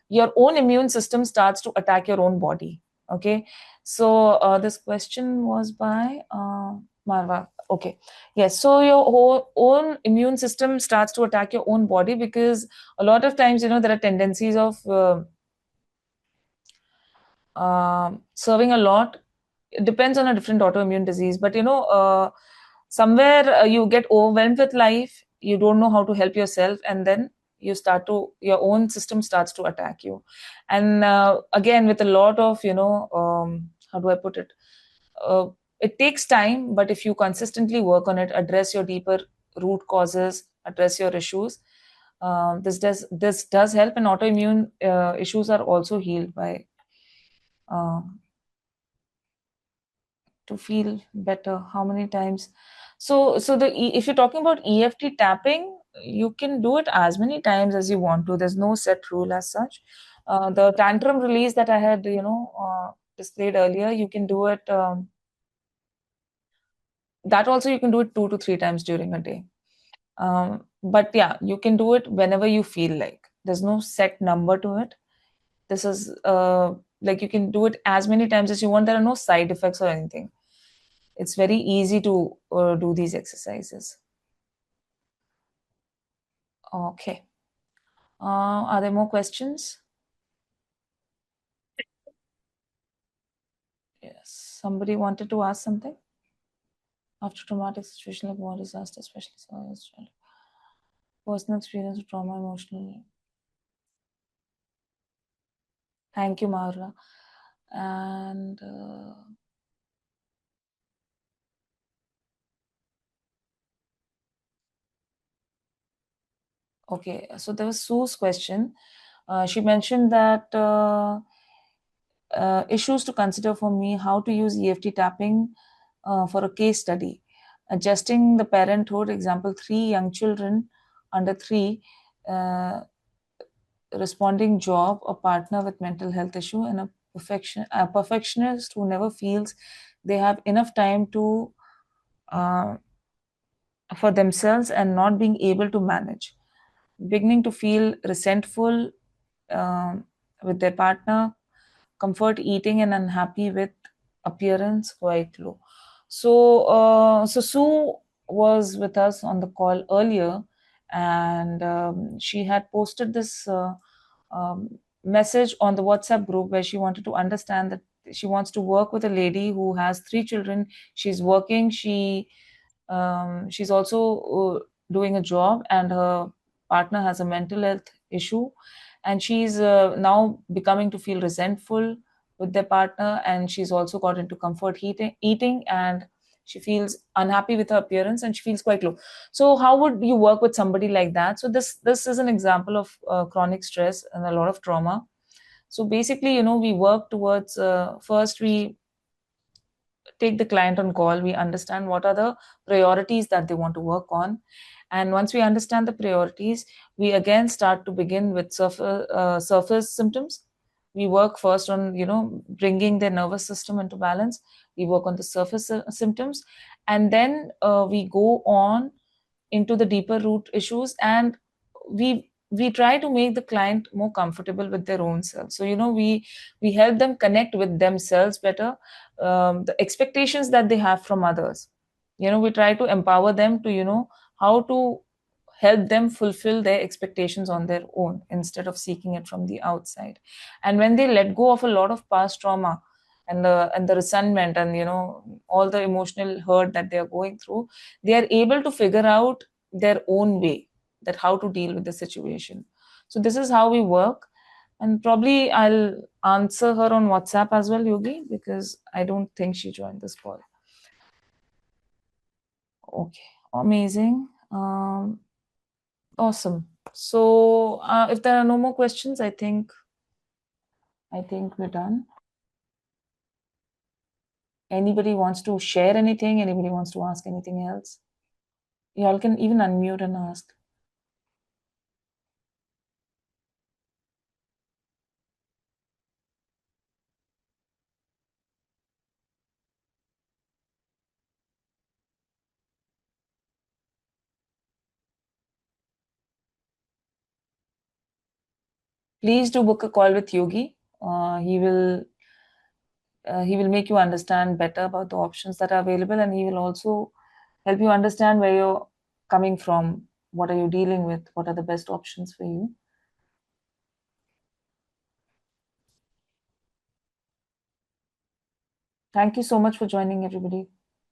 your own immune system starts to attack your own body. Okay, so this question was by Marwa. Okay, yes, so your own immune system starts to attack your own body, because a lot of times there are tendencies of serving a lot. It depends on a different autoimmune disease, but somewhere you get overwhelmed with life, you don't know how to help yourself, and then your own system starts to attack you. And again, with a lot of how do I put it, uh, it takes time, but if you consistently work on it, address your deeper root causes, address your issues, this does help. And autoimmune issues are also healed by uh, to feel better. How many times? So if you're talking about EFT tapping, you can do it as many times as you want to. There's no set rule as such. The tantrum release that I had displayed earlier, you can do it, that also you can do it 2 to 3 times during a day. But yeah, you can do it whenever you feel like. There's no set number to it. This is like, you can do it as many times as you want. There are no side effects or anything. It's very easy to do these exercises. Okay. Are there more questions? Yes. Somebody wanted to ask something? After traumatic situation like war, disaster, especially personal experience of trauma, emotional. Thank you, Marla. And okay, so there was Sue's question. She mentioned that issues to consider for me: how to use EFT tapping for a case study, adjusting the parenthood, example 3 young children under 3, responding job, a partner with mental health issue, and a perfectionist who never feels they have enough time to for themselves, and not being able to manage, beginning to feel resentful with their partner, comfort eating, and unhappy with appearance, quite low. So Sue was with us on the call earlier, and she had posted this message on the WhatsApp group, where she wanted to understand that she wants to work with a lady who has 3 children. She's working. She's also doing a job, and her partner has a mental health issue, and she's now becoming to feel resentful with their partner, and she's also got into comfort eating, and she feels unhappy with her appearance, and she feels quite low. So how would you work with somebody like that? So this is an example of chronic stress and a lot of trauma. So basically, we work towards, first we take the client on call, we understand what are the priorities that they want to work on, and once we understand the priorities, we again start to begin with surface symptoms. We work first on bringing their nervous system into balance. We work on the surface symptoms, and then we go on into the deeper root issues, and we try to make the client more comfortable with their own self. So we help them connect with themselves better, the expectations that they have from others. We try to empower them to how to help them fulfill their expectations on their own instead of seeking it from the outside. And when they let go of a lot of past trauma and the resentment and all the emotional hurt that they are going through, they are able to figure out their own way, that how to deal with the situation. So this is how we work. And probably I'll answer her on WhatsApp as well, Yogi, because I don't think she joined this call. Okay, amazing. Awesome. So if there are no more questions, I think we're done. Anybody wants to share anything? Anybody wants to ask anything else? Y'all can even unmute and ask. Please do book a call with Yogi. He will make you understand better about the options that are available, and he will also help you understand where you're coming from, what are you dealing with, what are the best options for you. Thank you so much for joining, everybody.